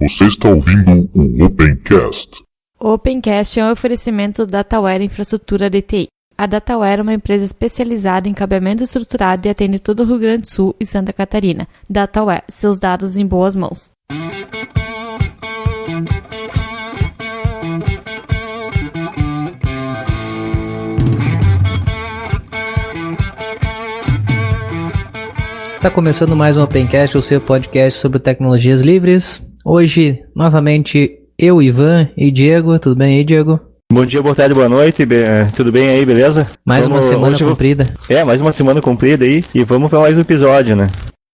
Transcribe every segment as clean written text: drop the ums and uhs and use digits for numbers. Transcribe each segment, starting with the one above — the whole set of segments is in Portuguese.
Você está ouvindo o Opencast. O Opencast é um oferecimento da Dataware Infraestrutura de TI. A Dataware é uma empresa especializada em cabeamento estruturado e atende todo o Rio Grande do Sul e Santa Catarina. Dataware, seus dados em boas mãos. Está começando mais um Opencast, o seu podcast sobre tecnologias livres. Hoje, novamente, eu, Ivan e Diego. Tudo bem aí, Diego? Bom dia, boa tarde, boa noite, tudo bem aí, beleza? Mais uma semana comprida. Mais uma semana comprida aí, e vamos para mais um episódio, né?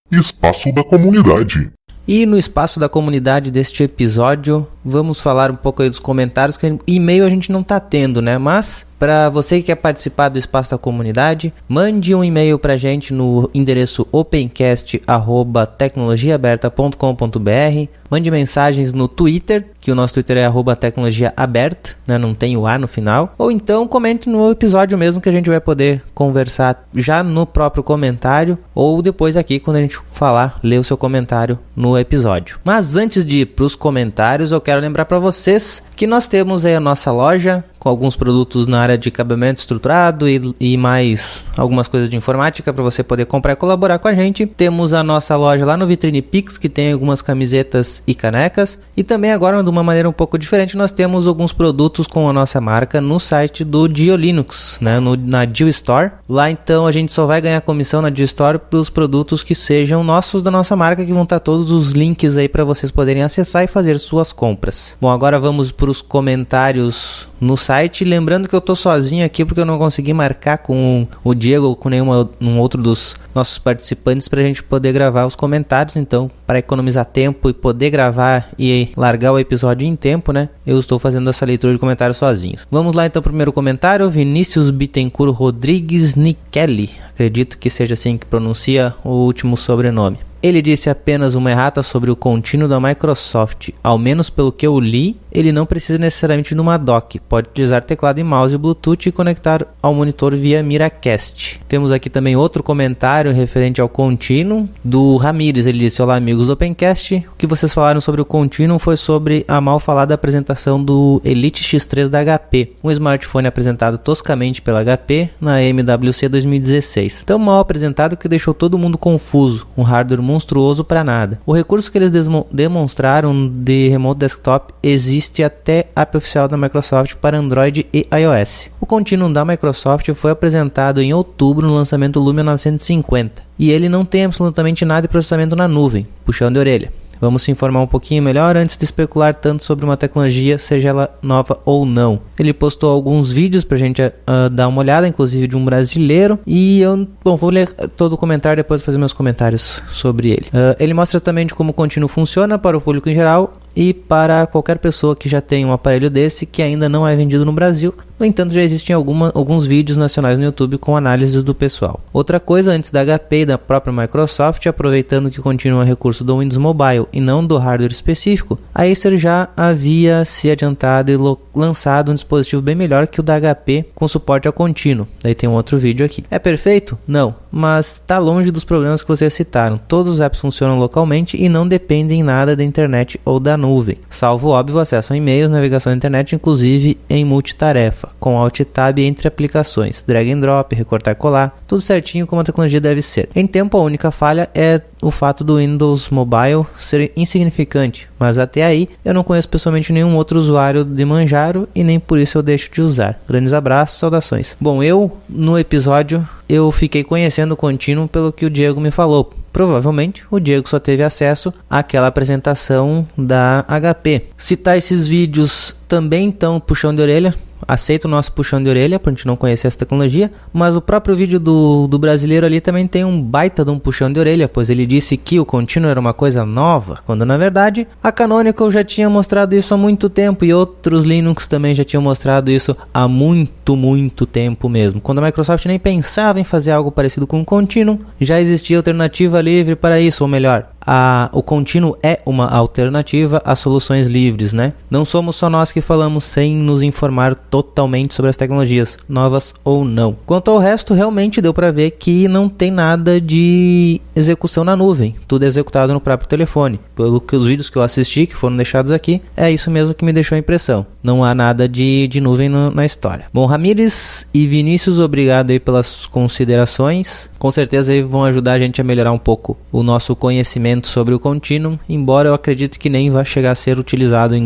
Espaço da comunidade. E no espaço da comunidade deste episódio, vamos falar um pouco aí dos comentários, que e-mail a gente não tá tendo, né? Mas, para você que quer participar do espaço da comunidade, mande um e-mail pra gente no endereço opencast@tecnologiaaberta.com.br. Mande mensagens no Twitter, que o nosso Twitter é @tecnologiaaberta, né? Não tem o A no final. Ou então comente no episódio mesmo, que a gente vai poder conversar já no próprio comentário, ou depois aqui quando a gente falar, ler o seu comentário no episódio. Mas antes de ir pros comentários, eu quero lembrar para vocês que nós temos aí a nossa loja com alguns produtos na área de cabeamento estruturado e mais algumas coisas de informática para você poder comprar e colaborar com a gente. Temos a nossa loja lá no Vitrine Pix, que tem algumas camisetas e canecas. E também agora, de uma maneira um pouco diferente, nós temos alguns produtos com a nossa marca no site do GeoLinux, né? Na GeoStore. Lá então a gente só vai ganhar comissão na GeoStore para os produtos que sejam nossos da nossa marca, que vão estar todos os links aí para vocês poderem acessar e fazer suas compras. Bom, agora vamos para os comentários no site, lembrando que eu tô sozinho aqui porque eu não consegui marcar com o Diego ou com nenhum outro dos nossos participantes pra gente poder gravar os comentários. Então, para economizar tempo e poder gravar e largar o episódio em tempo, né, eu estou fazendo essa leitura de comentários sozinho. Vamos lá então, primeiro comentário, Vinícius Bittencourt Rodrigues Nikelli, acredito que seja assim que pronuncia o último sobrenome. Ele disse apenas uma errata sobre o contínuo da Microsoft. Ao menos pelo que eu li, ele não precisa necessariamente de uma dock. Pode utilizar teclado e mouse e Bluetooth e conectar ao monitor via Miracast. Temos aqui também outro comentário referente ao contínuo do Ramires. Ele disse: olá amigos do Opencast, o que vocês falaram sobre o contínuo foi sobre a mal falada apresentação do Elite X3 da HP, um smartphone apresentado toscamente pela HP na MWC 2016. Tão mal apresentado que deixou todo mundo confuso, um hardware monstruoso para nada. O recurso que eles demonstraram de Remote Desktop existe até app oficial da Microsoft para Android e iOS. O contínuo da Microsoft foi apresentado em outubro no lançamento Lumia 950 e ele não tem absolutamente nada de processamento na nuvem. Puxão de orelha. Vamos se informar um pouquinho melhor antes de especular tanto sobre uma tecnologia, seja ela nova ou não. Ele postou alguns vídeos pra gente dar uma olhada, inclusive de um brasileiro. E eu, vou ler todo o comentário e depois fazer meus comentários sobre ele. Ele mostra também de como o contínuo funciona para o público em geral e para qualquer pessoa que já tem um aparelho desse que ainda não é vendido no Brasil. No entanto, já existem alguns vídeos nacionais no YouTube com análises do pessoal. Outra coisa, antes da HP e da própria Microsoft, aproveitando que o contínuo é um recurso do Windows Mobile e não do hardware específico, a Acer já havia se adiantado e lançado um dispositivo bem melhor que o da HP com suporte ao contínuo. Daí tem um outro vídeo aqui. É perfeito? Não, mas está longe dos problemas que vocês citaram. Todos os apps funcionam localmente e não dependem nada da internet ou da nuvem, salvo óbvio acesso a e-mails, navegação na internet, inclusive em multitarefa, com Alt Tab entre aplicações, drag and drop, recortar e colar, tudo certinho como a tecnologia deve ser. Em tempo, a única falha é o fato do Windows Mobile ser insignificante, mas até aí eu não conheço pessoalmente nenhum outro usuário de Manjaro e nem por isso eu deixo de usar. Grandes abraços, saudações. Bom, no episódio eu fiquei conhecendo o contínuo pelo que o Diego me falou. Provavelmente o Diego só teve acesso àquela apresentação da HP. Citar esses vídeos também então puxão de orelha. Aceita o nosso puxão de orelha, pra gente não conhecer essa tecnologia, mas o próprio vídeo do brasileiro ali também tem um baita de um puxão de orelha, pois ele disse que o contínuo era uma coisa nova, quando na verdade a Canonical já tinha mostrado isso há muito tempo e outros Linux também já tinham mostrado isso há muito tempo mesmo. Quando a Microsoft nem pensava em fazer algo parecido com o contínuo, já existia alternativa livre para isso, ou melhor, o contínuo é uma alternativa às soluções livres, né? Não somos só nós que falamos sem nos informar totalmente sobre as tecnologias, novas ou não. Quanto ao resto, realmente deu para ver que não tem nada de execução na nuvem, tudo é executado no próprio telefone. Pelo que os vídeos que eu assisti, que foram deixados aqui, é isso mesmo que me deixou a impressão. Não há nada de nuvem na história. Bom, Ramires e Vinícius, obrigado aí pelas considerações. Com certeza aí vão ajudar a gente a melhorar um pouco o nosso conhecimento sobre o Continuum, embora eu acredite que nem vai chegar a ser utilizado em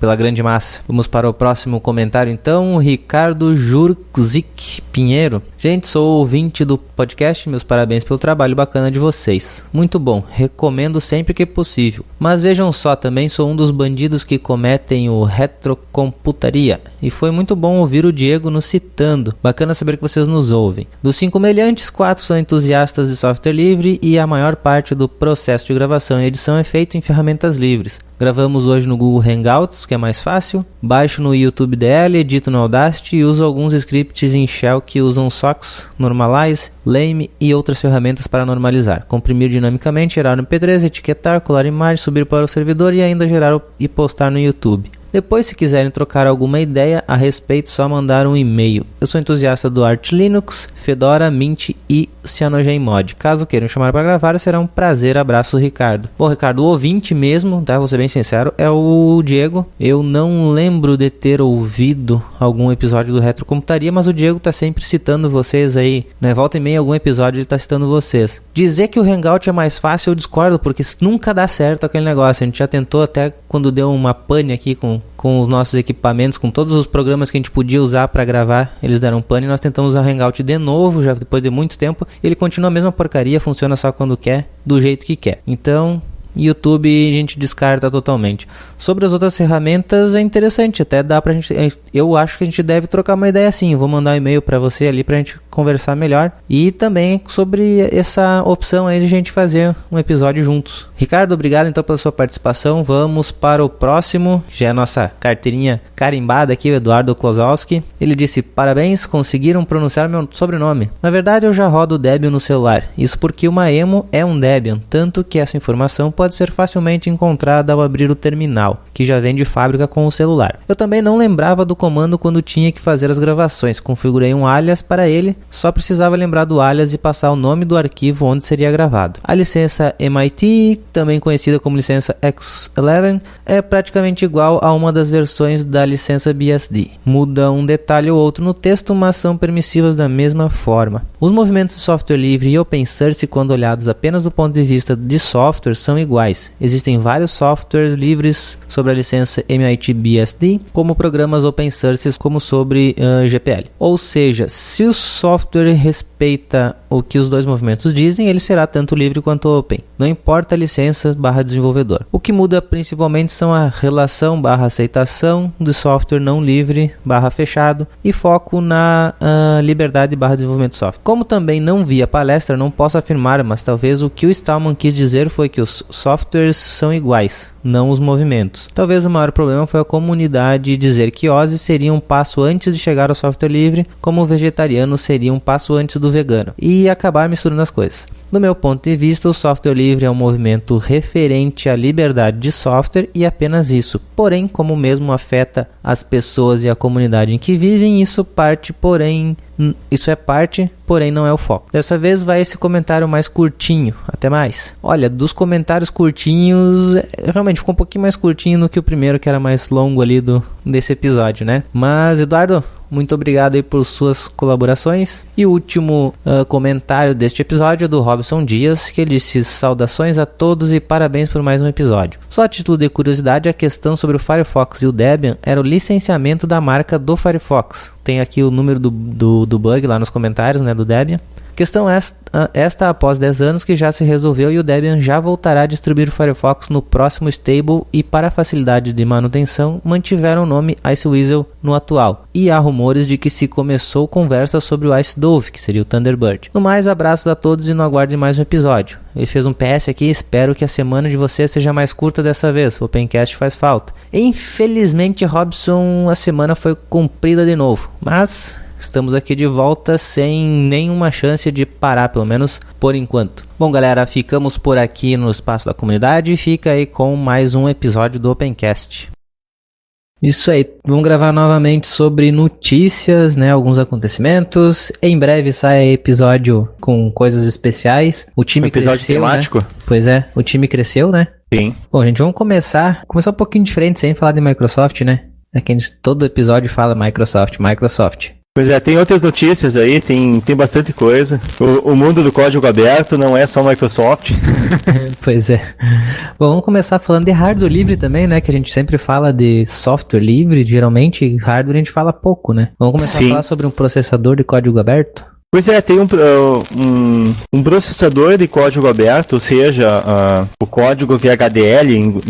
pela grande massa. Vamos para o próximo comentário então. Ricardo Jurzik Pinheiro. Gente, sou ouvinte do podcast, meus parabéns pelo trabalho bacana de vocês. Muito bom, recomendo sempre que possível. Mas vejam só, também sou um dos bandidos que cometem o retrocomputaria. E foi muito bom ouvir o Diego nos citando. Bacana saber que vocês nos ouvem. Dos 5 meliantes, 4 são entusiastas de software livre e a maior parte do processo de gravação e edição é feito em ferramentas livres. Gravamos hoje no Google Hangouts, que é mais fácil. Baixo no YouTube DL, edito no Audacity e uso alguns scripts em Shell que usam SOX, Normalize, Lame e outras ferramentas para normalizar. Comprimir dinamicamente, gerar no MP3, etiquetar, colar imagem, subir para o servidor e ainda gerar e postar no YouTube. Depois, se quiserem trocar alguma ideia a respeito, só mandar um e-mail. Eu sou entusiasta do Arch Linux, Fedora, Mint e CyanogenMod. Caso queiram chamar para gravar, será um prazer. Abraço, Ricardo. Bom, Ricardo, o ouvinte mesmo, tá? Vou ser bem sincero, é o Diego. Eu não lembro de ter ouvido algum episódio do Retrocomputaria, mas o Diego tá sempre citando vocês aí, né? Volta e meia algum episódio ele tá citando vocês. Dizer que o Hangout é mais fácil, eu discordo, porque nunca dá certo aquele negócio. A gente já tentou até quando deu uma pane aqui com os nossos equipamentos, com todos os programas que a gente podia usar para gravar, eles deram pane e nós tentamos usar Hangout de novo, já depois de muito tempo, e ele continua a mesma porcaria, funciona só quando quer, do jeito que quer. Então, YouTube a gente descarta totalmente. Sobre as outras ferramentas é interessante, até dá pra gente, eu acho que a gente deve trocar uma ideia assim. Vou mandar um e-mail pra você ali pra gente conversar melhor, e também sobre essa opção aí de a gente fazer um episódio juntos. Ricardo, obrigado então pela sua participação. Vamos para o próximo, já é a nossa carteirinha carimbada aqui, o Eduardo Klosowski. Ele disse: parabéns, conseguiram pronunciar meu sobrenome. Na verdade eu já rodo o Debian no celular, isso porque o Maemo é um Debian, tanto que essa informação pode ser facilmente encontrada ao abrir o terminal, que já vem de fábrica com o celular. Eu também não lembrava do comando quando tinha que fazer as gravações, configurei um alias para ele, só precisava lembrar do alias e passar o nome do arquivo onde seria gravado. A licença MIT, também conhecida como licença X11, é praticamente igual a uma das versões da licença BSD. Muda um detalhe ou outro no texto, mas são permissivas da mesma forma. Os movimentos de software livre e open source, quando olhados apenas do ponto de vista de software, são iguais. Existem vários softwares livres sobre a licença MIT BSD, como programas open source como sobre GPL. Ou seja, se o software respeita o que os dois movimentos dizem, ele será tanto livre quanto open. Não importa a licença /desenvolvedor. O que muda principalmente são a relação /aceitação do software não livre /fechado e foco na liberdade /desenvolvimento software. Como também não vi a palestra, não posso afirmar, mas talvez o que o Stallman quis dizer foi que os softwares são iguais, não os movimentos. Talvez o maior problema foi a comunidade dizer que OSI seria um passo antes de chegar ao software livre, como o vegetariano seria um passo antes do vegano, e acabar misturando as coisas. Do meu ponto de vista, o software livre é um movimento referente à liberdade de software e apenas isso. Porém, como mesmo afeta as pessoas e a comunidade em que vivem, isso é parte, porém não é o foco. Dessa vez vai esse comentário mais curtinho. Até mais. Olha, dos comentários curtinhos, realmente ficou um pouquinho mais curtinho do que o primeiro, que era mais longo ali desse episódio, né? Mas, Eduardo, muito obrigado aí por suas colaborações. E o último comentário deste episódio é do Robson Dias, que ele disse: saudações a todos e parabéns por mais um episódio. Só a título de curiosidade, a questão sobre o Firefox e o Debian era o licenciamento da marca do Firefox. Tem aqui o número do bug lá nos comentários, né, do Debian. Questão esta após 10 anos que já se resolveu e o Debian já voltará a distribuir o Firefox no próximo stable e, para facilidade de manutenção, mantiveram o nome Iceweasel no atual. E há rumores de que se começou conversa sobre o IceDove, que seria o Thunderbird. No mais, abraços a todos e não aguardem mais um episódio. Ele fez um PS aqui: espero que a semana de vocês seja mais curta dessa vez, o Opencast faz falta. Infelizmente, Robson, a semana foi comprida de novo, mas estamos aqui de volta sem nenhuma chance de parar, pelo menos por enquanto. Bom, galera, ficamos por aqui no Espaço da Comunidade e fica aí com mais um episódio do Opencast. Isso aí, vamos gravar novamente sobre notícias, né, alguns acontecimentos. Em breve sai episódio com coisas especiais. O time episódio cresceu, temático? né? Pois é, o time cresceu, né? Sim. Bom, gente, vamos começar um pouquinho diferente, sem falar de Microsoft, né? É que todo episódio fala Microsoft. Pois é, tem outras notícias aí, tem bastante coisa. O mundo do código aberto não é só Microsoft. Pois é. Bom, vamos começar falando de hardware livre também, né? Que a gente sempre fala de software livre, geralmente hardware a gente fala pouco, né? Vamos começar a falar sobre um processador de código aberto? Pois é, tem um processador de código aberto, ou seja, o código VHDL,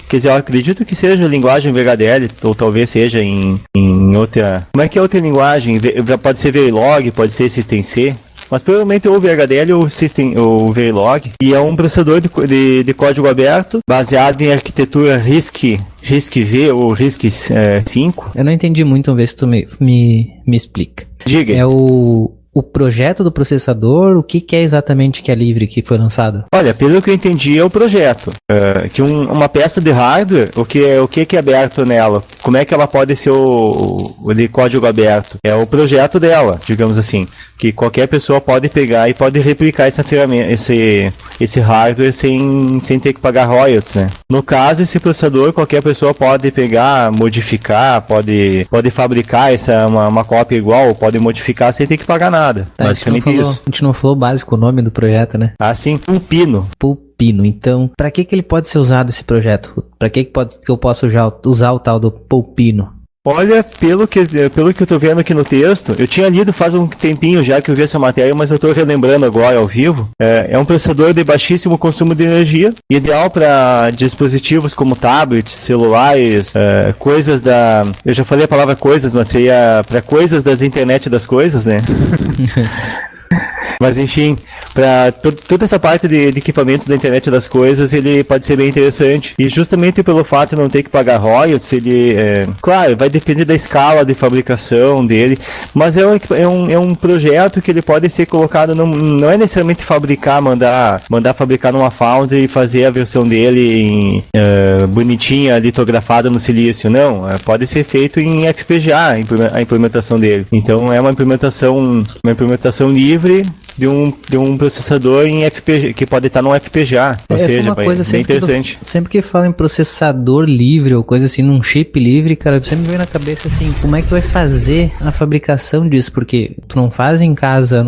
quer dizer, eu acredito que seja linguagem VHDL, ou talvez seja em outra... Como é que é outra linguagem? Pode ser Verilog, pode ser SystemC, mas provavelmente ou VHDL ou Verilog, e é um processador de código aberto, baseado em arquitetura RISC-V ou RISC-V. Eu não entendi muito, vamos ver se tu me explica. Diga. É o projeto do processador, o que é exatamente que é livre que foi lançado? Olha, pelo que eu entendi é o projeto, que uma peça de hardware, o que é aberto nela, como é que ela pode ser o de código aberto, é o projeto dela, digamos assim, que qualquer pessoa pode pegar e pode replicar essa ferramenta, esse hardware sem ter que pagar royalties, né? No caso, esse processador, qualquer pessoa pode pegar, modificar, pode fabricar uma cópia igual, pode modificar sem ter que pagar nada. Tá, basicamente isso. A gente não falou básico o nome do projeto, né? Ah, sim, Pulpino. Pulpino. Então, para que ele pode ser usado esse projeto? Para que eu posso usar o tal do Pulpino? Olha, pelo que eu tô vendo aqui no texto, eu tinha lido faz um tempinho já que eu vi essa matéria, mas eu tô relembrando agora ao vivo. É um processador de baixíssimo consumo de energia, ideal para dispositivos como tablets, celulares, coisas da... Eu já falei a palavra coisas, mas seria para coisas das internet das coisas, né? Mas enfim, para toda essa parte de equipamentos da internet das coisas, ele pode ser bem interessante. E justamente pelo fato de não ter que pagar royalties, ele, claro, vai depender da escala de fabricação dele, mas é um projeto que ele pode ser colocado, não é necessariamente mandar fabricar numa foundry e fazer a versão dele bonitinha, litografada no silício, não. Pode ser feito em FPGA, a implementação dele. Então é uma implementação livre de um processador em FPGA, que pode estar num FPGA, ou seja, uma coisa bem interessante. Sempre que fala em processador livre ou coisa assim, num chip livre, cara, sempre me vem na cabeça assim, como é que tu vai fazer a fabricação disso? Porque tu não faz em casa,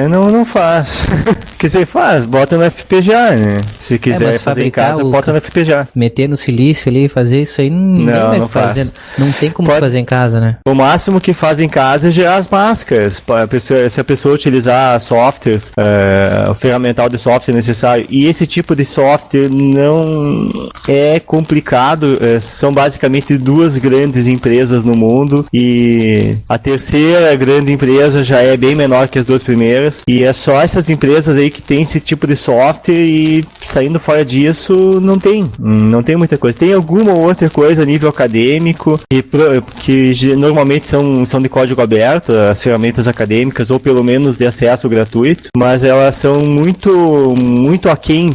não... não faz. O que você faz? Bota no FPGA, né? Se quiser fazer em casa, bota no FPGA. Meter no silício ali, fazer isso aí, não faz. Não tem como fazer em casa, né? O máximo que faz em casa é gerar as máscaras. Se a pessoa utilizar softwares, o ferramental de software necessário, e esse tipo de software não é complicado, são basicamente duas grandes empresas no mundo, e a terceira grande empresa já é bem menor que as duas primeiras, e é só essas empresas aí que tem esse tipo de software, e saindo fora disso não tem muita coisa. Tem alguma outra coisa a nível acadêmico que normalmente são de código aberto, as ferramentas acadêmicas, ou pelo menos de acesso gratuito, mas elas são muito aquém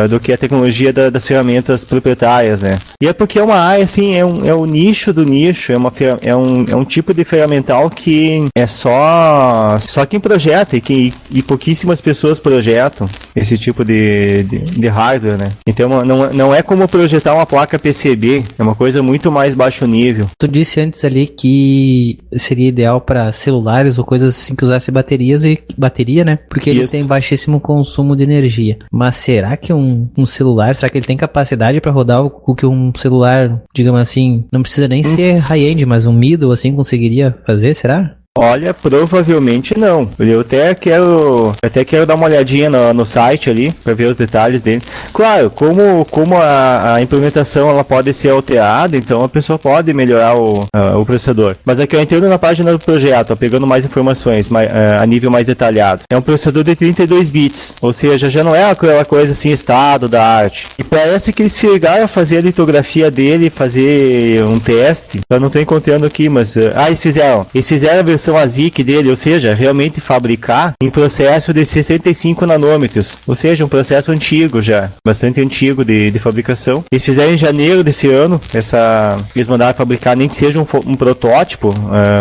do que a tecnologia das ferramentas proprietárias, né? E é porque é uma área, assim, é o nicho do nicho, é um tipo de ferramental que é só quem projeta e pouquíssimas pessoas projetam esse tipo de hardware, né? Então não é como projetar uma placa PCB, é uma coisa muito mais baixo nível. Tu disse antes ali que seria ideal para celulares ou coisas assim que usasse bateria, né? Porque ele tem baixíssimo consumo de energia. Mas será que um celular, será que ele tem capacidade para rodar o que um celular, digamos assim, não precisa nem ser high-end, mas um middle assim conseguiria fazer, será? Olha, provavelmente não. Eu até quero dar uma olhadinha no site ali para ver os detalhes dele. Claro, como a implementação ela pode ser alterada, então a pessoa pode melhorar o processador. Mas aqui eu entendo na página do projeto, pegando mais informações a nível mais detalhado. É um processador de 32 bits, ou seja, já não é aquela coisa assim, estado da arte. E parece que eles chegaram a fazer a litografia dele, fazer um teste. Eu não estou encontrando aqui, mas eles fizeram a versão fabricação ASIC dele, ou seja, realmente fabricar em processo de 65 nanômetros, ou seja, um processo antigo já, bastante antigo de fabricação. Eles fizeram em janeiro desse ano, eles mandaram fabricar, nem que seja um protótipo,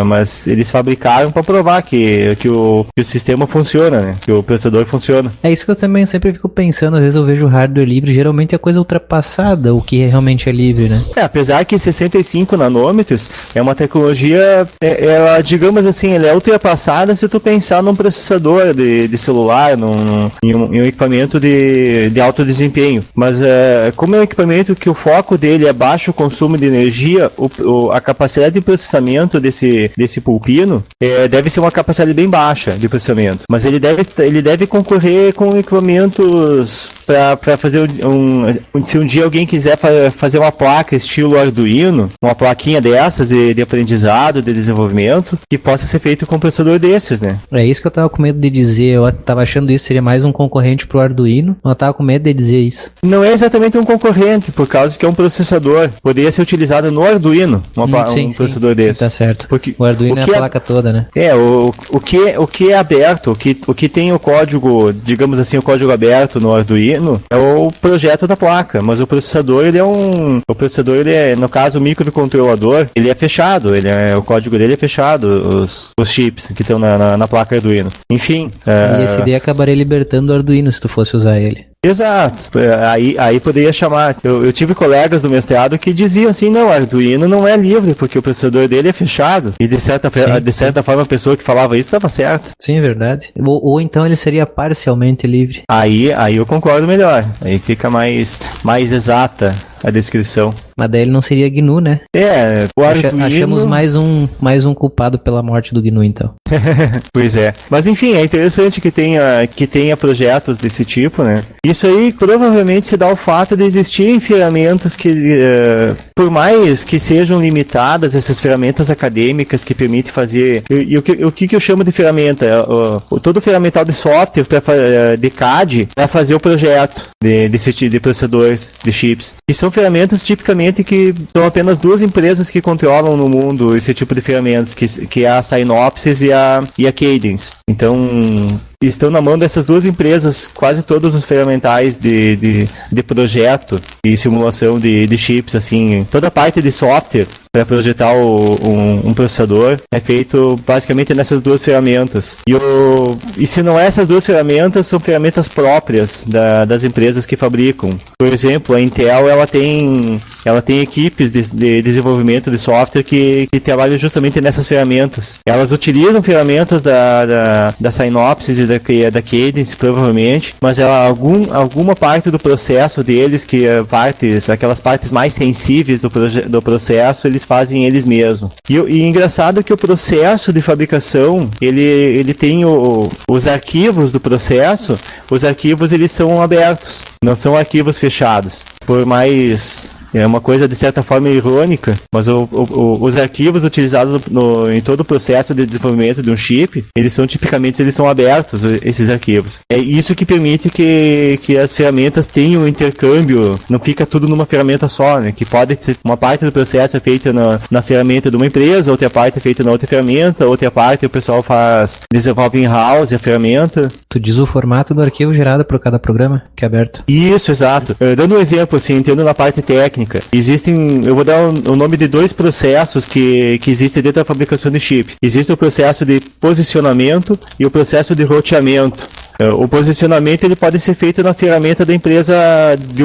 mas eles fabricaram para provar que o sistema funciona, né? Que o processador funciona. É isso que eu também sempre fico pensando, às vezes eu vejo hardware livre, geralmente é coisa ultrapassada, o que realmente é livre, né? Apesar que 65 nanômetros é uma tecnologia, ela, digamos assim, ela é ultrapassada se tu pensar num processador de celular, em um equipamento de alto desempenho. Mas como é um equipamento que o foco dele é baixo consumo de energia, a capacidade de processamento desse pulpino deve ser uma capacidade bem baixa de processamento. Mas ele deve concorrer com equipamentos para fazer se um dia alguém quiser fazer uma placa estilo Arduino, uma plaquinha dessas de aprendizado, de desenvolvimento, que possa ser feito com um processador desses, né? É isso que eu tava com medo de dizer, eu tava achando isso seria mais um concorrente pro Arduino, mas eu tava com medo de dizer isso. Não é exatamente um concorrente, por causa que é um processador, poderia ser utilizado no Arduino, um processador desse. Tá certo, porque o Arduino é a placa toda, né? O que é aberto, o que tem o código, digamos assim, o código aberto no Arduino, é o projeto da placa, mas o processador, no caso, o microcontrolador, ele é fechado, o código dele é fechado, os chips que estão na placa Arduino. Enfim. E esse daí acabaria libertando o Arduino se tu fosse usar ele. Exato, aí poderia chamar. Eu tive colegas do mestrado que diziam assim, não, o Arduino não é livre, porque o processador dele é fechado. E de certa forma a pessoa que falava isso estava certa. Sim, é verdade. Ou então ele seria parcialmente livre. Aí eu concordo melhor. Aí fica mais exata a descrição. Mas daí ele não seria GNU, né? O Arduino... Achamos mais um culpado pela morte do GNU, então. Pois é. Mas enfim, é interessante que tenha projetos desse tipo, né? Isso aí provavelmente se dá ao fato de existirem ferramentas que, por mais que sejam limitadas, essas ferramentas acadêmicas que permitem fazer... E o que eu chamo de ferramenta? Todo o ferramental de software de CAD para fazer o projeto de processadores, de chips. E são ferramentas tipicamente que são apenas duas empresas que controlam no mundo esse tipo de ferramentas, que é a Synopsys e a Cadence. Então, estão na mão dessas duas empresas quase todos os ferramentais de projeto e simulação de chips, assim, toda a parte de software para projetar um processador é feito basicamente nessas duas ferramentas. E se não é essas duas ferramentas, são ferramentas próprias das empresas que fabricam. Por exemplo, a Intel ela tem equipes de desenvolvimento de software que trabalham justamente nessas ferramentas. Elas utilizam ferramentas da Synopsys e da Cadence, provavelmente, mas alguma parte do processo deles, aquelas partes mais sensíveis do processo, eles fazem eles mesmos. E engraçado que o processo de fabricação, ele tem os arquivos do processo, os arquivos eles são abertos, não são arquivos fechados. Por mais... É uma coisa de certa forma irônica, mas os arquivos utilizados em todo o processo de desenvolvimento de um chip, eles são abertos, esses arquivos. É isso que permite que as ferramentas tenham um intercâmbio, não fica tudo numa ferramenta só, né? Que pode ser uma parte do processo é feita na ferramenta de uma empresa, outra parte é feita na outra ferramenta, outra parte o pessoal desenvolve in-house a ferramenta. Tu diz o formato do arquivo gerado por cada programa, que é aberto. Isso, exato. Dando um exemplo, assim, entrando na parte técnica, eu vou dar o nome de dois processos que existem dentro da fabricação de chip. Existe o processo de posicionamento e o processo de roteamento. O posicionamento ele pode ser feito na ferramenta de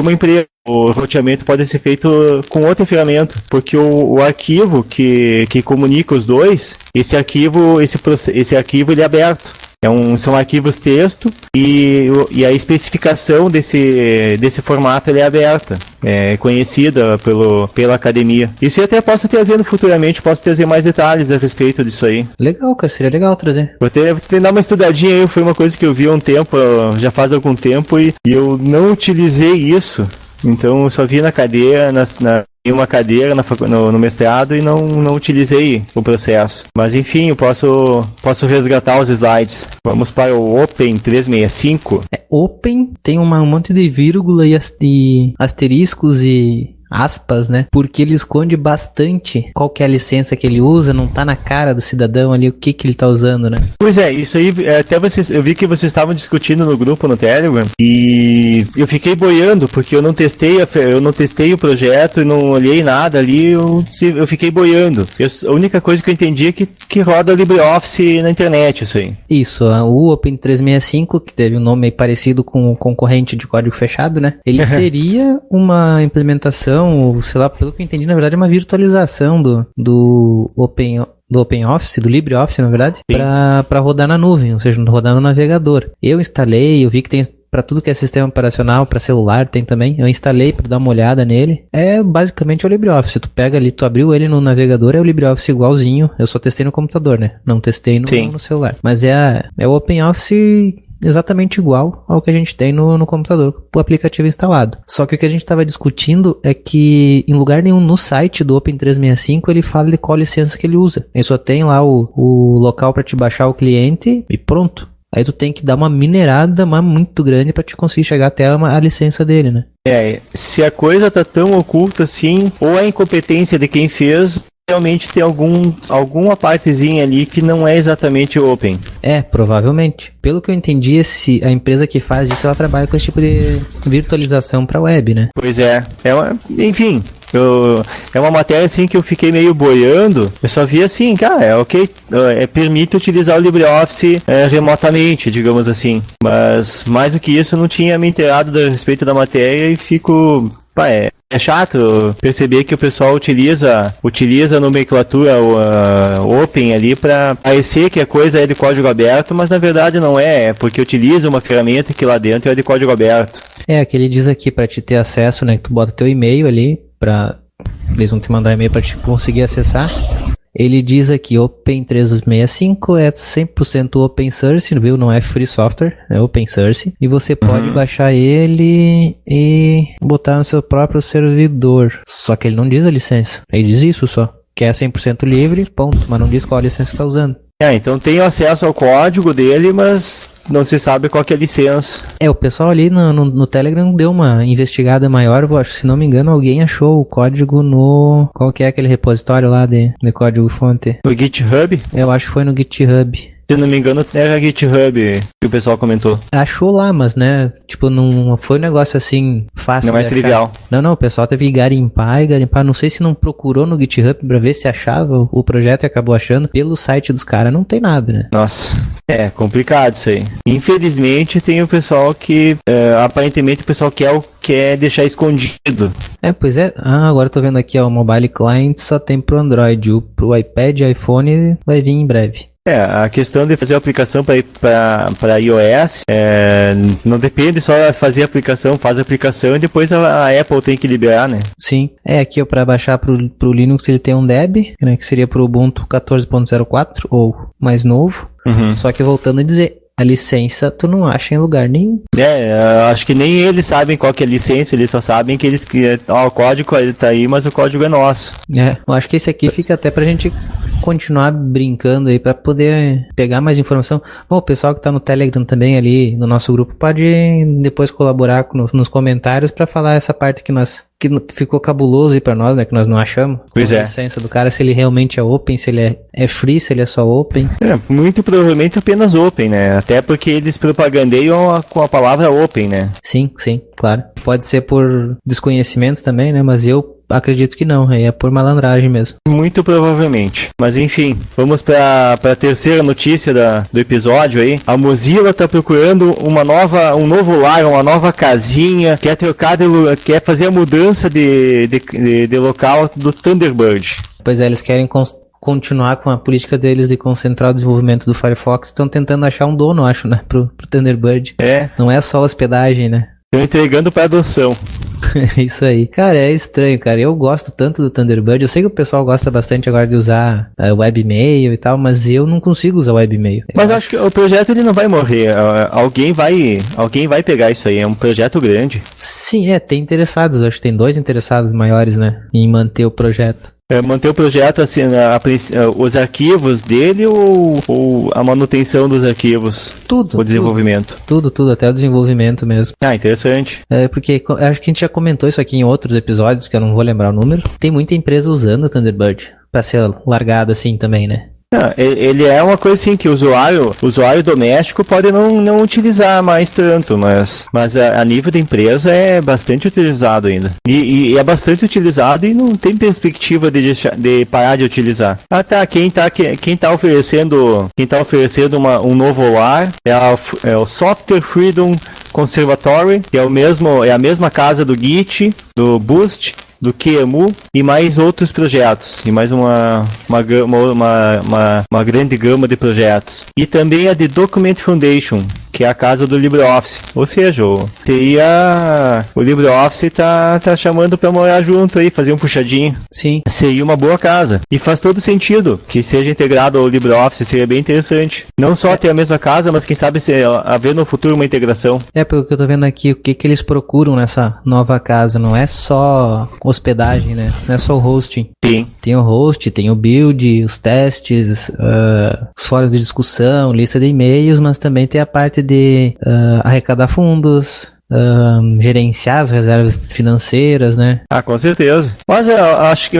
uma empresa. O roteamento pode ser feito com outra ferramenta, porque o arquivo que comunica os dois, esse arquivo ele é aberto. São arquivos texto e a especificação desse formato ele é aberta, é conhecida pela academia. Isso eu até posso trazer futuramente, posso trazer mais detalhes a respeito disso aí. Legal, cara, seria legal trazer. Vou ter dar uma estudadinha aí, foi uma coisa que eu vi há um tempo, já faz algum tempo, e eu não utilizei isso. Então eu só vi na cadeira, em uma cadeira no mestrado e não utilizei o processo. Mas enfim, eu posso resgatar os slides. Vamos para o Open 365. Open tem um monte de vírgula e asteriscos e aspas, né? Porque ele esconde bastante qual que é a licença que ele usa, não tá na cara do cidadão ali o que ele tá usando, né? Pois é, isso aí, até eu vi que vocês estavam discutindo no grupo no Telegram, e eu fiquei boiando, porque eu não testei o projeto e não olhei nada ali, eu fiquei boiando. A única coisa que eu entendi é que roda LibreOffice na internet, isso aí. Isso, o Open 365, que teve um nome parecido com o concorrente de código fechado, né? Ele seria uma implementação, ou sei lá, pelo que eu entendi, na verdade é uma virtualização do OpenOffice, do LibreOffice, na verdade, para rodar na nuvem, ou seja, rodar no navegador. Eu instalei, eu vi que tem para tudo que é sistema operacional, para celular tem também. Eu instalei para dar uma olhada nele. É basicamente o LibreOffice. Tu pega ali, tu abriu ele no navegador, é o LibreOffice igualzinho. Eu só testei no computador, né? Não testei no celular. Mas é o OpenOffice exatamente igual ao que a gente tem no computador, o aplicativo instalado. Só que o que a gente estava discutindo é que em lugar nenhum no site do Open 365 ele fala de qual licença que ele usa. Ele só tem lá o local para te baixar o cliente e pronto. Aí tu tem que dar uma minerada muito grande pra te conseguir chegar até a licença dele, né? Se a coisa tá tão oculta assim, ou a incompetência de quem fez, realmente tem alguma partezinha ali que não é exatamente open. Provavelmente. Pelo que eu entendi, a empresa que faz isso, ela trabalha com esse tipo de virtualização pra web, né? Pois é. Enfim... é uma matéria assim que eu fiquei meio boiando. Eu só vi assim, cara, ok, permite utilizar o LibreOffice remotamente, digamos assim. Mas mais do que isso, eu não tinha me inteirado a respeito da matéria e fico... É chato perceber que o pessoal utiliza a nomenclatura Open ali para parecer que a coisa é de código aberto, mas na verdade não é porque utiliza uma ferramenta que lá dentro é de código aberto. Que ele diz aqui para te ter acesso, né, que tu bota teu e-mail ali, eles vão te mandar e-mail para te conseguir acessar. Ele diz aqui, Open 365 é 100% open source, viu? Não é free software, é open source. E você pode baixar ele e botar no seu próprio servidor. Só que ele não diz a licença. Ele diz isso só, que é 100% livre, ponto. Mas não diz qual a licença você está usando. Então tem acesso ao código dele, mas não se sabe qual que é a licença. O pessoal ali no Telegram deu uma investigada maior, eu acho, se não me engano, alguém achou o código no... Qual que é aquele repositório lá de código fonte? No GitHub? Eu acho que foi no GitHub. Se não me engano, era GitHub que o pessoal comentou. Achou lá, mas, né, tipo, não foi um negócio assim fácil. Não é trivial. Não, o pessoal teve que garimpar. Não sei se não procurou no GitHub pra ver se achava o projeto e acabou achando. Pelo site dos caras não tem nada, né? Nossa, é complicado isso aí. Infelizmente tem o pessoal que, aparentemente o pessoal quer deixar escondido. Pois é. Agora eu tô vendo aqui, o Mobile Client só tem pro Android. Pro iPad e iPhone vai vir em breve. A questão de fazer a aplicação para iOS não depende só de fazer a aplicação, faz a aplicação e depois a Apple tem que liberar, né? Sim. Aqui para baixar pro Linux ele tem um Deb, né, que seria pro Ubuntu 14.04 ou mais novo. Só que voltando a dizer, a licença tu não acha em lugar nenhum. Acho que nem eles sabem qual que é a licença, eles só sabem que o código ele tá aí, mas o código é nosso. Eu acho que esse aqui fica até pra gente continuar brincando aí, pra poder pegar mais informação. Bom, o pessoal que tá no Telegram também ali, no nosso grupo, pode depois colaborar nos comentários pra falar essa parte que ficou cabuloso aí pra nós, né, que nós não achamos. Pois a licença do cara, se ele realmente é open, se ele é free, se ele é só open. Muito provavelmente apenas open, né, até porque eles propagandeiam com a palavra open, né. Sim, claro. Pode ser por desconhecimento também, né, mas eu acredito que não, é por malandragem mesmo. Muito provavelmente. Mas enfim, vamos para a terceira notícia do episódio aí. A Mozilla tá procurando um novo lar, uma nova casinha, quer fazer a mudança de local do Thunderbird. Pois eles querem continuar com a política deles de concentrar o desenvolvimento do Firefox. Estão tentando achar um dono, acho, né, pro Thunderbird. Não é só hospedagem, né? Estão entregando para adoção. Isso aí. Cara, é estranho, cara. Eu gosto tanto do Thunderbird. Eu sei que o pessoal gosta bastante agora de usar webmail e tal, mas eu não consigo usar webmail. Mas acho que o projeto ele não vai morrer. Alguém vai pegar isso aí. É um projeto grande. Sim, tem interessados. Acho que tem 2 interessados maiores, né, em manter o projeto. manter o projeto assim, os arquivos dele ou a manutenção dos arquivos? Tudo. O desenvolvimento? Tudo, até o desenvolvimento mesmo. Ah, interessante. Porque acho que a gente já comentou isso aqui em outros episódios, que eu não vou lembrar o número. Tem muita empresa usando o Thunderbird pra ser largado assim também, né? Ele é uma coisa assim que o usuário doméstico pode não utilizar mais tanto, mas a nível da empresa é bastante utilizado ainda. E é bastante utilizado e não tem perspectiva de parar de utilizar. Quem tá oferecendo um novo lar é o Software Freedom Conservatory, que é a mesma casa do Git, do Boost, do QEMU e mais outros projetos, e mais uma grande gama de projetos. E também a The Document Foundation, que é a casa do LibreOffice. Ou seja, o LibreOffice tá chamando para morar junto aí, fazer um puxadinho. Sim. Seria uma boa casa. E faz todo sentido que seja integrado ao LibreOffice, seria bem interessante. Não só ter a mesma casa, mas quem sabe haver no futuro uma integração. Pelo que eu tô vendo aqui, o que eles procuram nessa nova casa, não é só hospedagem, né? Não é só o hosting. Sim. Tem o host, tem o build, os testes, os fóruns de discussão, lista de e-mails, mas também tem a parte de arrecadar fundos, gerenciar as reservas financeiras, né? Ah, com certeza. Mas eu acho que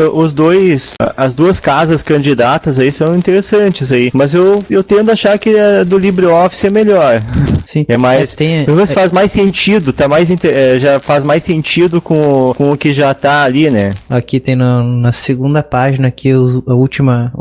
as duas casas candidatas aí são interessantes aí. Mas eu tendo a achar que a do LibreOffice é melhor. Sim. É mais, pelo menos faz mais sentido, já faz mais sentido com o que já tá ali, né? Aqui tem na segunda página aqui o último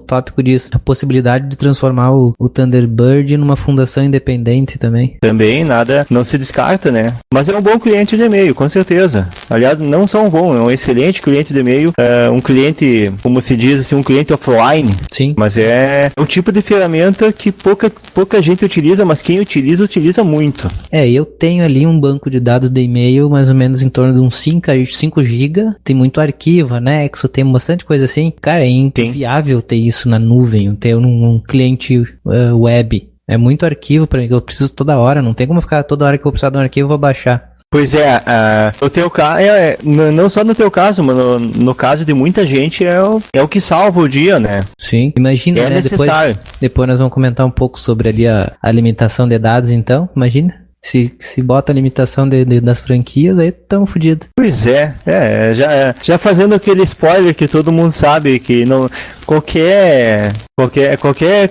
tópico diz a possibilidade de transformar o Thunderbird numa fundação independente também. Também nada, não se descarta, né? Mas é um bom cliente de e-mail, com certeza. Aliás, não só um bom, é um excelente cliente de e-mail, um cliente, como se diz assim, um cliente offline. Sim. Mas é um tipo de ferramenta que pouca gente utiliza, mas quem utiliza muito. Eu tenho ali um banco de dados de e-mail, mais ou menos em torno de uns 5 GB. Tem muito arquivo, anexo, tem bastante coisa assim. Cara, é inviável ter isso na nuvem, ter um cliente web. É muito arquivo pra mim, eu preciso toda hora, não tem como ficar toda hora que eu precisar de um arquivo, eu vou baixar. Pois no teu caso, não só no teu caso, mas no caso de muita gente é o que salva o dia, né? Sim, imagina, né? Necessário. Depois nós vamos comentar um pouco sobre ali a limitação de dados, então, imagina. Se bota a limitação das franquias, aí tamo fodido. Pois já fazendo aquele spoiler que todo mundo sabe que não qualquer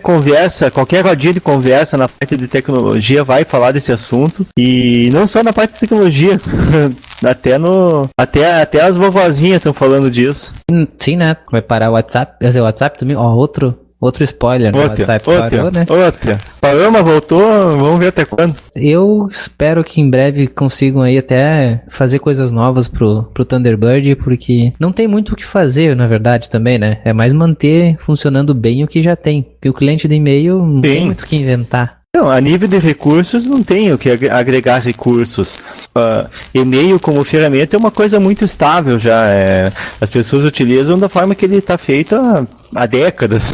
conversa, qualquer rodinha de conversa na parte de tecnologia vai falar desse assunto, e não só na parte de tecnologia, até as vovozinhas estão falando disso. Sim, né? Vai parar o WhatsApp, quer dizer, o WhatsApp também, outro spoiler, né? WhatsApp parou, né? Parou, mas voltou, vamos ver até quando. Eu espero que em breve consigam aí até fazer coisas novas pro Thunderbird, porque não tem muito o que fazer, na verdade, também, né? É mais manter funcionando bem o que já tem. Porque o cliente de e-mail não tem muito o que inventar. Não, a nível de recursos não tem o que agregar recursos. E-mail como ferramenta é uma coisa muito estável já. As pessoas utilizam da forma que ele está feito há décadas.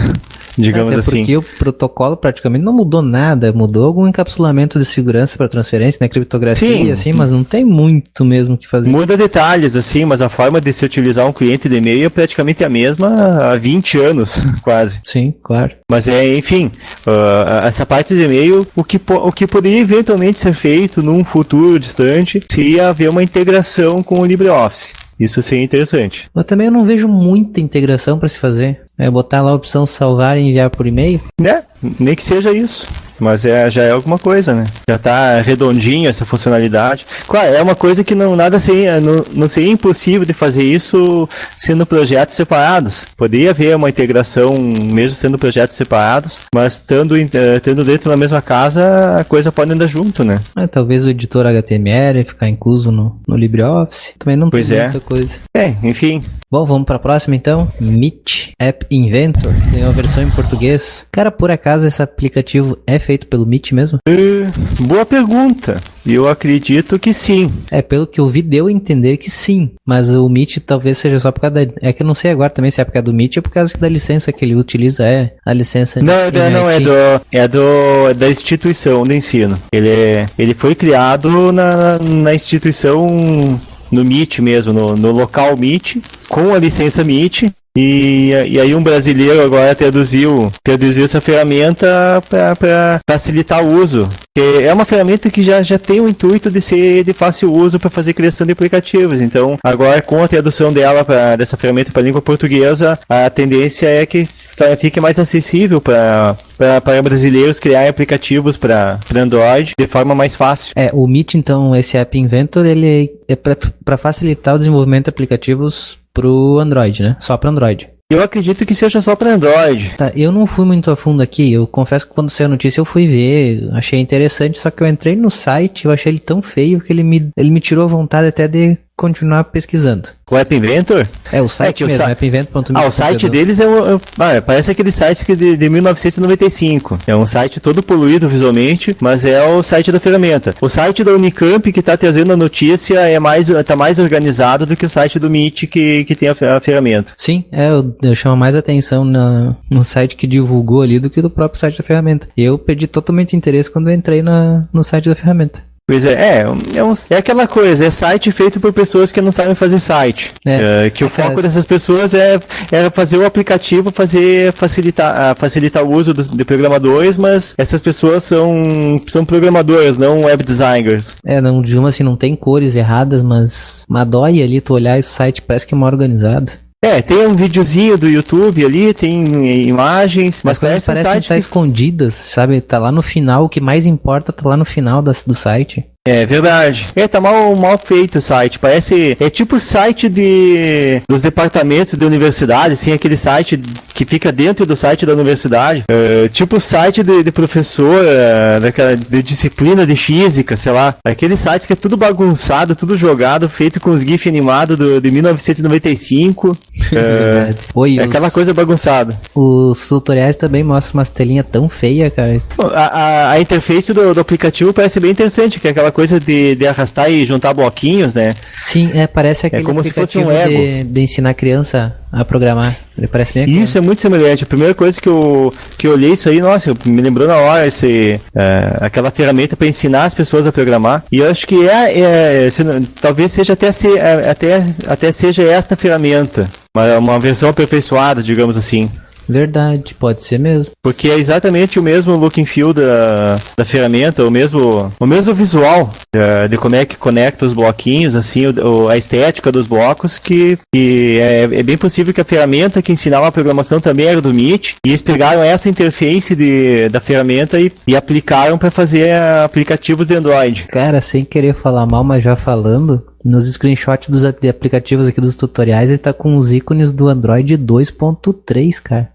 Digamos assim. Porque o protocolo praticamente não mudou nada, mudou algum encapsulamento de segurança para transferência, né, criptografia, assim, mas não tem muito mesmo o que fazer. Muda detalhes, assim, mas a forma de se utilizar um cliente de e-mail é praticamente a mesma há 20 anos, quase. Sim, claro. Mas enfim, essa parte de e-mail, o que poderia eventualmente ser feito num futuro distante, se haver uma integração com o LibreOffice. Isso seria interessante. Eu também não vejo muita integração para se fazer. Botar lá a opção salvar e enviar por e-mail? Né? Nem que seja isso. Mas já é alguma coisa, né? Já tá redondinho essa funcionalidade. Claro, é uma coisa que não seria impossível de fazer isso sendo projetos separados. Poderia haver uma integração mesmo sendo projetos separados, mas tendo dentro da mesma casa, a coisa pode andar junto, né? Talvez o editor HTML ficar incluso no LibreOffice. Também não tem muita coisa. Enfim. Bom, vamos para a próxima então. Meet App Inventor. Tem uma versão em português. Cara, por acaso esse aplicativo é feito pelo Meet mesmo? Boa pergunta. Eu acredito que sim. Pelo que eu vi, deu a entender que sim. Mas o Meet talvez seja só por causa da... É que eu não sei agora também se é por causa do Meet ou por causa da licença que ele utiliza. A licença... Da instituição de ensino. Ele foi criado na instituição... No Meet mesmo, no local Meet, com a licença MIT. E aí um brasileiro agora traduziu essa ferramenta para facilitar o uso. É uma ferramenta que já tem o intuito de ser de fácil uso para fazer criação de aplicativos. Então, agora com a tradução dessa ferramenta para a língua portuguesa, a tendência é que fique mais acessível para brasileiros criarem aplicativos para Android de forma mais fácil. O Meet, então, esse App Inventor, ele é para facilitar o desenvolvimento de aplicativos pro Android, né? Só para Android. Eu acredito que seja só para Android. Tá, eu não fui muito a fundo aqui. Eu confesso que quando saiu a notícia eu fui ver, achei interessante, só que eu entrei no site, eu achei ele tão feio que ele me tirou a vontade até de continuar pesquisando. O App Inventor? O site mesmo, appinventor.me. O site deles parece aquele site de 1995. É um site todo poluído visualmente, mas é o site da ferramenta. O site da Unicamp que está trazendo a notícia tá mais organizado do que o site do Meet que tem a ferramenta. Sim, eu chamo mais atenção no site que divulgou ali do que do próprio site da ferramenta. Eu perdi totalmente interesse quando eu entrei no site da ferramenta. Pois é aquela coisa, é site feito por pessoas que não sabem fazer site. O foco dessas pessoas é fazer o aplicativo, facilitar o uso de programadores, mas essas pessoas são programadoras, não web designers. Não, digamos assim, não tem cores erradas, mas dói ali tu olhar esse site, parece que é mal organizado. Tem um videozinho do YouTube ali, tem imagens, mas parecem estar escondidas, sabe? Tá lá no final, o que mais importa tá lá no final do site. É verdade. Tá mal feito o site. Parece. É tipo o site dos departamentos de universidade, assim, aquele site que fica dentro do site da universidade. Tipo o site de professor, de disciplina de física, sei lá. Aquele site que é tudo bagunçado, tudo jogado, feito com os GIF animados de 1995. Aquela coisa bagunçada. Os tutoriais também mostram umas telinhas tão feias, cara. A interface do aplicativo parece bem interessante, que é aquela coisa de arrastar e juntar bloquinhos, né? Sim, parece aquele como se fosse um Lego de ensinar a criança a programar. Ele parece bem aquele. Isso é muito semelhante. A primeira coisa que eu olhei isso aí, nossa, me lembrou na hora aquela ferramenta para ensinar as pessoas a programar. E eu acho que talvez seja até seja esta ferramenta, uma versão aperfeiçoada, digamos assim. Verdade, pode ser mesmo. Porque é exatamente o mesmo look and feel da ferramenta, o mesmo visual de como é que conecta os bloquinhos, assim, a estética dos blocos, que é bem possível que a ferramenta que ensinava a programação também era do Meet, e eles pegaram essa interface da ferramenta e aplicaram para fazer aplicativos de Android. Cara, sem querer falar mal, mas já falando, nos screenshots dos aplicativos aqui dos tutoriais, ele tá com os ícones do Android 2.3, cara.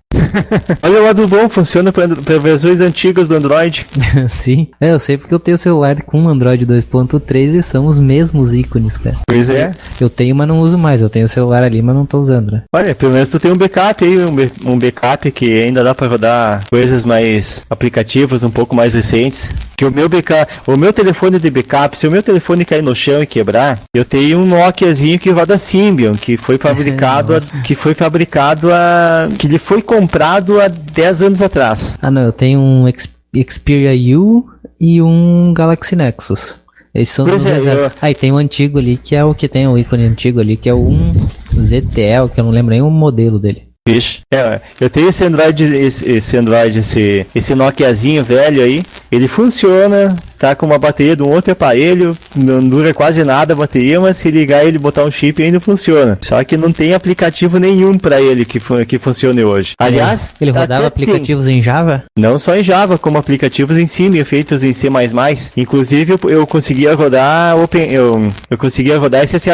Olha o lado bom, funciona para versões antigas do Android. Sim, eu sei porque eu tenho celular com Android 2.3 e são os mesmos ícones, cara. Pois é. Eu tenho, mas não uso mais. Eu tenho o celular ali, mas não tô usando, né? Olha, pelo menos tu tem um backup aí, um backup que ainda dá para rodar coisas mais aplicativos, um pouco mais recentes. Que o meu telefone de backup, se o meu telefone cair no chão e quebrar, eu tenho um Nokiazinho que roda Symbian, que ele foi comprado há 10 anos atrás. Não, eu tenho um Xperia U e um Galaxy Nexus. Esses são os reservas. E tem um antigo ali, que é o que tem o ícone antigo ali, que é um ZTL, que eu não lembro nem o modelo dele. Vixe. Eu tenho esse Android, esse Nokiazinho velho aí, ele funciona, tá com uma bateria de um outro aparelho, não dura quase nada a bateria, mas se ligar ele botar um chip ainda funciona. Só que não tem aplicativo nenhum pra ele que funcione hoje. Aliás, ele rodava aplicativos em Java? Não só em Java, como aplicativos em Symbian, feitos em C++. Inclusive eu conseguia rodar eu conseguia rodar SSH,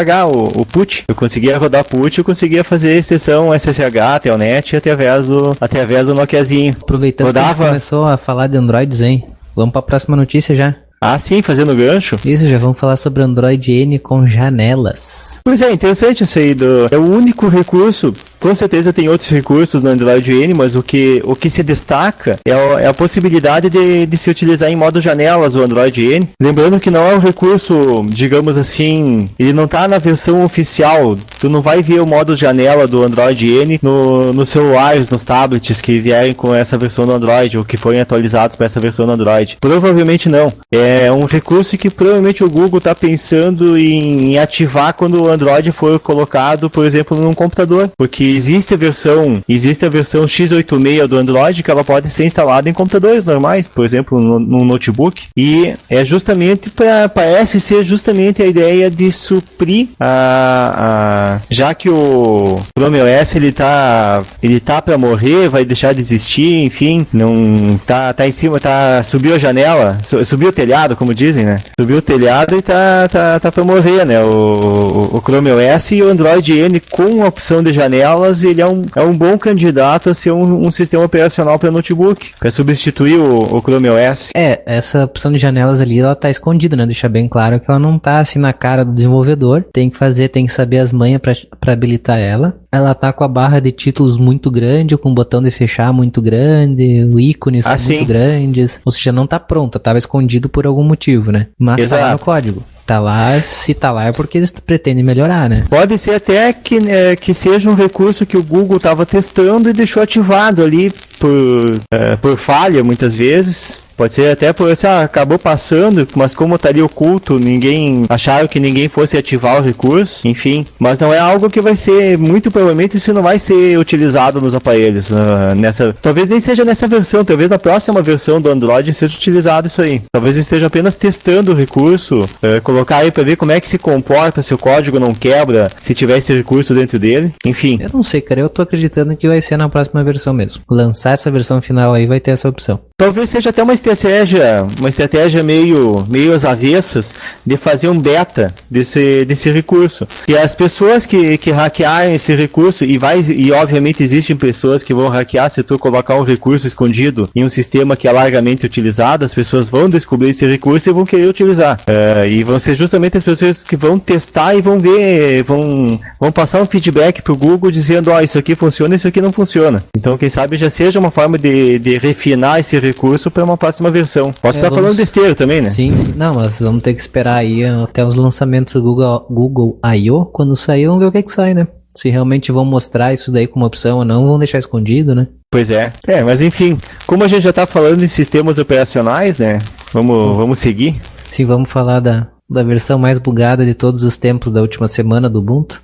o PUT. Eu conseguia rodar PUT, eu conseguia fazer extensão SSH, Telnet, através do Nokiazinho. Aproveitando que a gente começou a falar de Androids, hein? Vamos pra próxima notícia já. Ah, sim, fazendo gancho. Isso, já vamos falar sobre Android N com janelas. Pois é, interessante isso aí. É o único recurso Com certeza tem outros recursos no Android N, mas o que se destaca é a possibilidade de se utilizar em modo janelas o Android N. Lembrando que não é um recurso, digamos assim, ele não está na versão oficial. Tu não vai ver o modo janela do Android N nos celulares, nos tablets que vierem com essa versão do Android ou que forem atualizados para essa versão do Android. Provavelmente não. É um recurso que provavelmente o Google está pensando em ativar quando o Android for colocado, por exemplo, num computador. Porque existe a versão x86 do Android que ela pode ser instalada em computadores normais, por exemplo, num notebook. E é justamente parece ser justamente a ideia de suprir já que o Chrome OS ele tá para morrer, vai deixar de existir, enfim, não tá em cima, subiu a janela, subiu o telhado, como dizem, né? Subiu o telhado e tá para morrer, né? O Chrome OS e o Android N com a opção de janelas, ele é um bom candidato a ser um sistema operacional para notebook, para substituir o Chrome OS. Essa opção de janelas ali, ela tá escondida, né? Deixa bem claro que ela não tá assim na cara do desenvolvedor, tem que saber as manhas para habilitar ela. Ela tá com a barra de títulos muito grande, com o botão de fechar muito grande, ícones muito grandes, ou seja, não tá pronta, tava escondido por algum motivo, né? Mas tá lá no código. Tá lá, se tá lá é porque eles pretendem melhorar, né? Pode ser até que seja um recurso que o Google estava testando e deixou ativado ali por falha, muitas vezes. Pode ser até por acabou passando, mas como estaria oculto, acharam que ninguém fosse ativar o recurso, enfim. Mas não é algo que vai ser, muito provavelmente isso não vai ser utilizado nos aparelhos. Talvez nem seja nessa versão, talvez na próxima versão do Android seja utilizado isso aí. Talvez esteja apenas testando o recurso, colocar aí para ver como é que se comporta, se o código não quebra, se tiver esse recurso dentro dele, enfim. Eu não sei, cara, eu tô acreditando que vai ser na próxima versão mesmo. Lançar essa versão final aí vai ter essa opção. Talvez seja até uma estratégia meio às avessas de fazer um beta desse recurso. E as pessoas que hackearem esse recurso, e obviamente existem pessoas que vão hackear se tu colocar um recurso escondido em um sistema que é largamente utilizado, as pessoas vão descobrir esse recurso e vão querer utilizar. E vão ser justamente as pessoas que vão testar e vão ver, vão passar um feedback pro Google dizendo, isso aqui funciona, isso aqui não funciona. Então, quem sabe já seja uma forma de refinar esse recurso para uma próxima versão. Posso estar falando besteira também, né? Sim. Não, mas vamos ter que esperar aí até os lançamentos do Google I.O. Quando sair, vamos ver o que sai, né? Se realmente vão mostrar isso daí como opção ou não, vão deixar escondido, né? Pois é. Mas enfim, como a gente já tá falando em sistemas operacionais, né? Vamos seguir. Sim, vamos falar da versão mais bugada de todos os tempos da última semana do Ubuntu.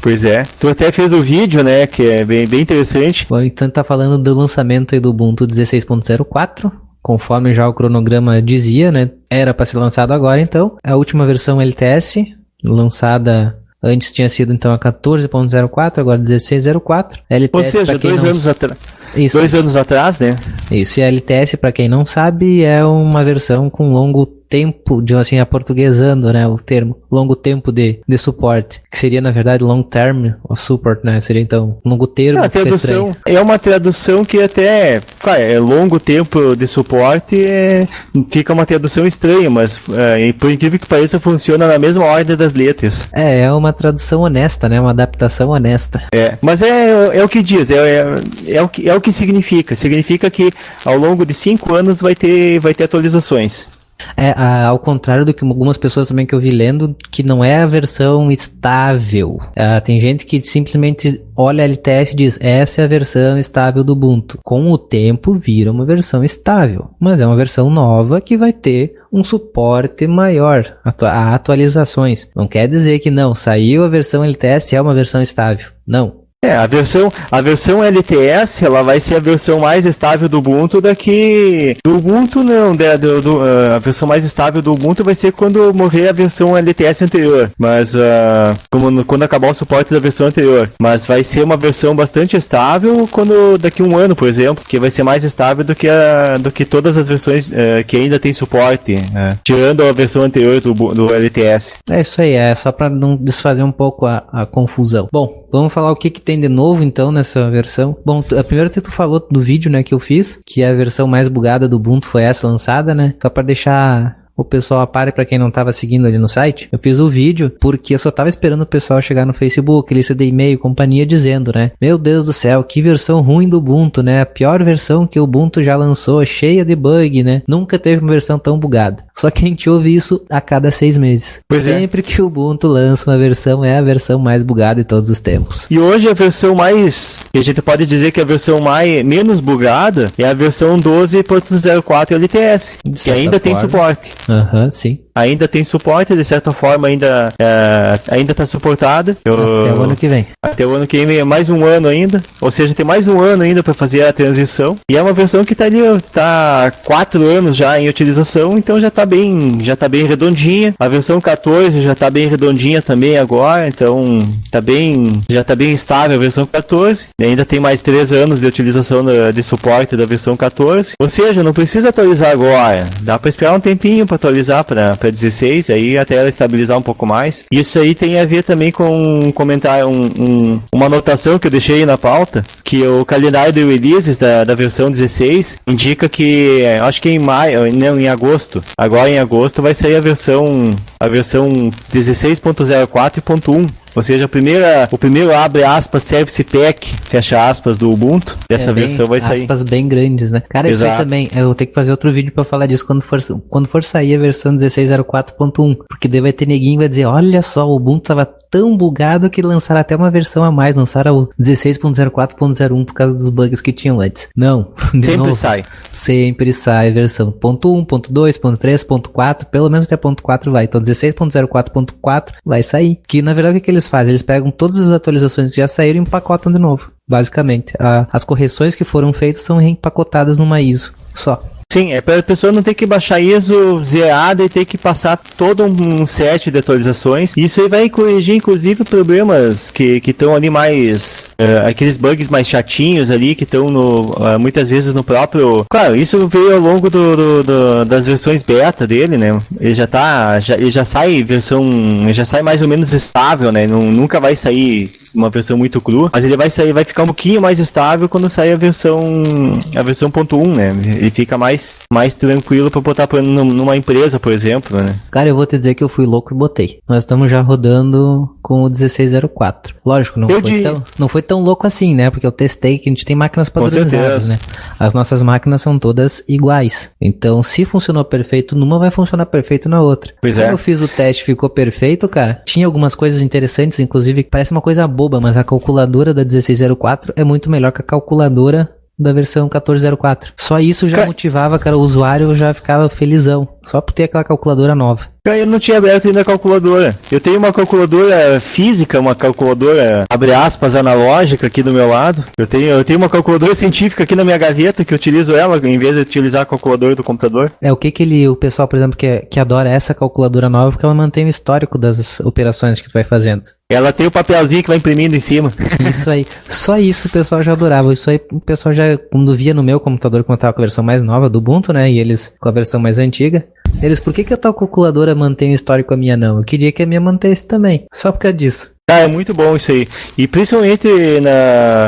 Pois é. Tu até fez o vídeo, né? Que é bem interessante. Bom, então tá falando do lançamento aí do Ubuntu 16.04. Conforme já o cronograma dizia, né? Era para ser lançado agora, então. A última versão LTS, lançada antes tinha sido então a 14.04, agora 16.04. LTS, ou seja, 2 anos atrás. Isso. 2 anos atrás, né? Isso, e a LTS, para quem não sabe, é uma versão com longo tempo, de assim, aportuguesando, né, o termo, longo tempo de suporte, que seria, na verdade, long term of support, né, seria, então, longo termo. A tradução é uma tradução que até, é longo tempo de suporte, fica uma tradução estranha, mas, por incrível que pareça, funciona na mesma ordem das letras. É uma tradução honesta, né, uma adaptação honesta. Mas é o que diz, é o que significa que ao longo de 5 anos vai ter atualizações. Ao contrário do que algumas pessoas também que eu vi lendo, que não é a versão estável. Tem gente que simplesmente olha a LTS e diz, essa é a versão estável do Ubuntu. Com o tempo vira uma versão estável, mas é uma versão nova que vai ter um suporte maior a atualizações. Não quer dizer que não, saiu a versão LTS é uma versão estável. Não. A versão LTS, ela vai ser a versão mais estável do Ubuntu do Ubuntu não, a versão mais estável do Ubuntu vai ser quando morrer a versão LTS anterior, mas quando acabar o suporte da versão anterior, mas vai ser uma versão bastante estável daqui a 1 ano, por exemplo, que vai ser mais estável do que todas as versões que ainda tem suporte, tirando a versão anterior do LTS. É isso aí, é só para não desfazer um pouco a confusão. Bom, vamos falar o que tem de novo, então, nessa versão. Bom, a primeira que tu falou do vídeo, né, que eu fiz, que a versão mais bugada do Ubuntu foi essa lançada, né? Só para deixar o pessoal apare pra quem não tava seguindo ali no site. Eu fiz o vídeo porque eu só tava esperando o pessoal chegar no Facebook, lista de e-mail, companhia, dizendo, né? Meu Deus do céu, que versão ruim do Ubuntu, né? A pior versão que o Ubuntu já lançou, cheia de bug, né? Nunca teve uma versão tão bugada. Só que a gente ouve isso a cada 6 meses. Pois é. Sempre que o Ubuntu lança uma versão, é a versão mais bugada de todos os tempos. E hoje a versão mais, que a gente pode dizer que a versão menos bugada é a versão 12.04 LTS, que ainda tem suporte. Aham, sim. Ainda tem suporte, de certa forma ainda está suportada. Até o ano que vem. Até o ano que vem, mais um ano ainda. Ou seja, tem mais um ano ainda para fazer a transição. E é uma versão que tá há 4 anos já em utilização, então já tá bem redondinha. A versão 14 já tá bem redondinha também agora, então já tá bem estável a versão 14. E ainda tem mais 3 anos de utilização de suporte da versão 14. Ou seja, não precisa atualizar agora. Dá para esperar um tempinho para atualizar para 16, aí até ela estabilizar um pouco mais. Isso aí tem a ver também com um comentário, uma anotação que eu deixei aí na pauta, que o calendário de releases da versão 16 indica que, acho que em agosto, agora em agosto vai sair a versão 16.04.1. Ou seja, o primeiro abre aspas service pack, fecha aspas, do Ubuntu, dessa versão vai sair. Aspas bem grandes, né? Cara, Exato. Isso aí também, eu vou ter que fazer outro vídeo pra falar disso quando for sair a versão 16.04.1, porque daí vai ter neguinho que vai dizer, olha só, o Ubuntu tava tão bugado que lançaram até uma versão a mais, lançaram o 16.04.01 por causa dos bugs que tinham antes. Não, sempre sai a versão .1, .2, .3, .4, pelo menos até .4 vai. Então 16.04.4 vai sair. Que na verdade o que eles fazem? Eles pegam todas as atualizações que já saíram e empacotam de novo, basicamente. As correções que foram feitas são reempacotadas numa ISO só. Sim, é para a pessoa não ter que baixar ISO zerada e ter que passar todo um set de atualizações. Isso aí vai corrigir, inclusive, problemas que estão ali mais... aqueles bugs mais chatinhos ali, que estão muitas vezes no próprio... Claro, isso veio ao longo das versões beta dele, né? Ele já sai mais ou menos estável, né? Nunca vai sair uma versão muito crua, mas ele vai ficar um pouquinho mais estável quando sair a versão .1, né? Ele fica mais tranquilo pra botar numa empresa, por exemplo, né? Cara, eu vou te dizer que eu fui louco e botei. Nós estamos já rodando com o 16.04. Lógico, não foi tão louco assim, né? Porque eu testei que a gente tem máquinas padronizadas, né? As nossas máquinas são todas iguais. Então, se funcionou perfeito numa, vai funcionar perfeito na outra. Pois Quando eu fiz o teste, ficou perfeito, cara. Tinha algumas coisas interessantes, inclusive, que parece uma coisa boba, mas a calculadora da 16.04 é muito melhor que a calculadora da versão 14.04. Só isso já motivava, cara, o usuário já ficava felizão, só por ter aquela calculadora nova. Eu não tinha aberto ainda a calculadora. Eu tenho uma calculadora física, uma calculadora, abre aspas, analógica aqui do meu lado. Eu tenho uma calculadora científica aqui na minha gaveta, que eu utilizo ela em vez de utilizar a calculadora do computador. O pessoal, por exemplo, que adora essa calculadora nova, porque ela mantém o histórico das operações que tu vai fazendo. Ela tem o papelzinho que vai imprimindo em cima. Isso aí. Só isso o pessoal já adorava. Isso aí o pessoal já, quando via no meu computador, quando eu tava com a versão mais nova do Ubuntu, né? E eles com a versão mais antiga. Por que a tua calculadora mantém o histórico, a minha não? Eu queria que a minha mantesse também. Só por causa disso. É muito bom isso aí. E principalmente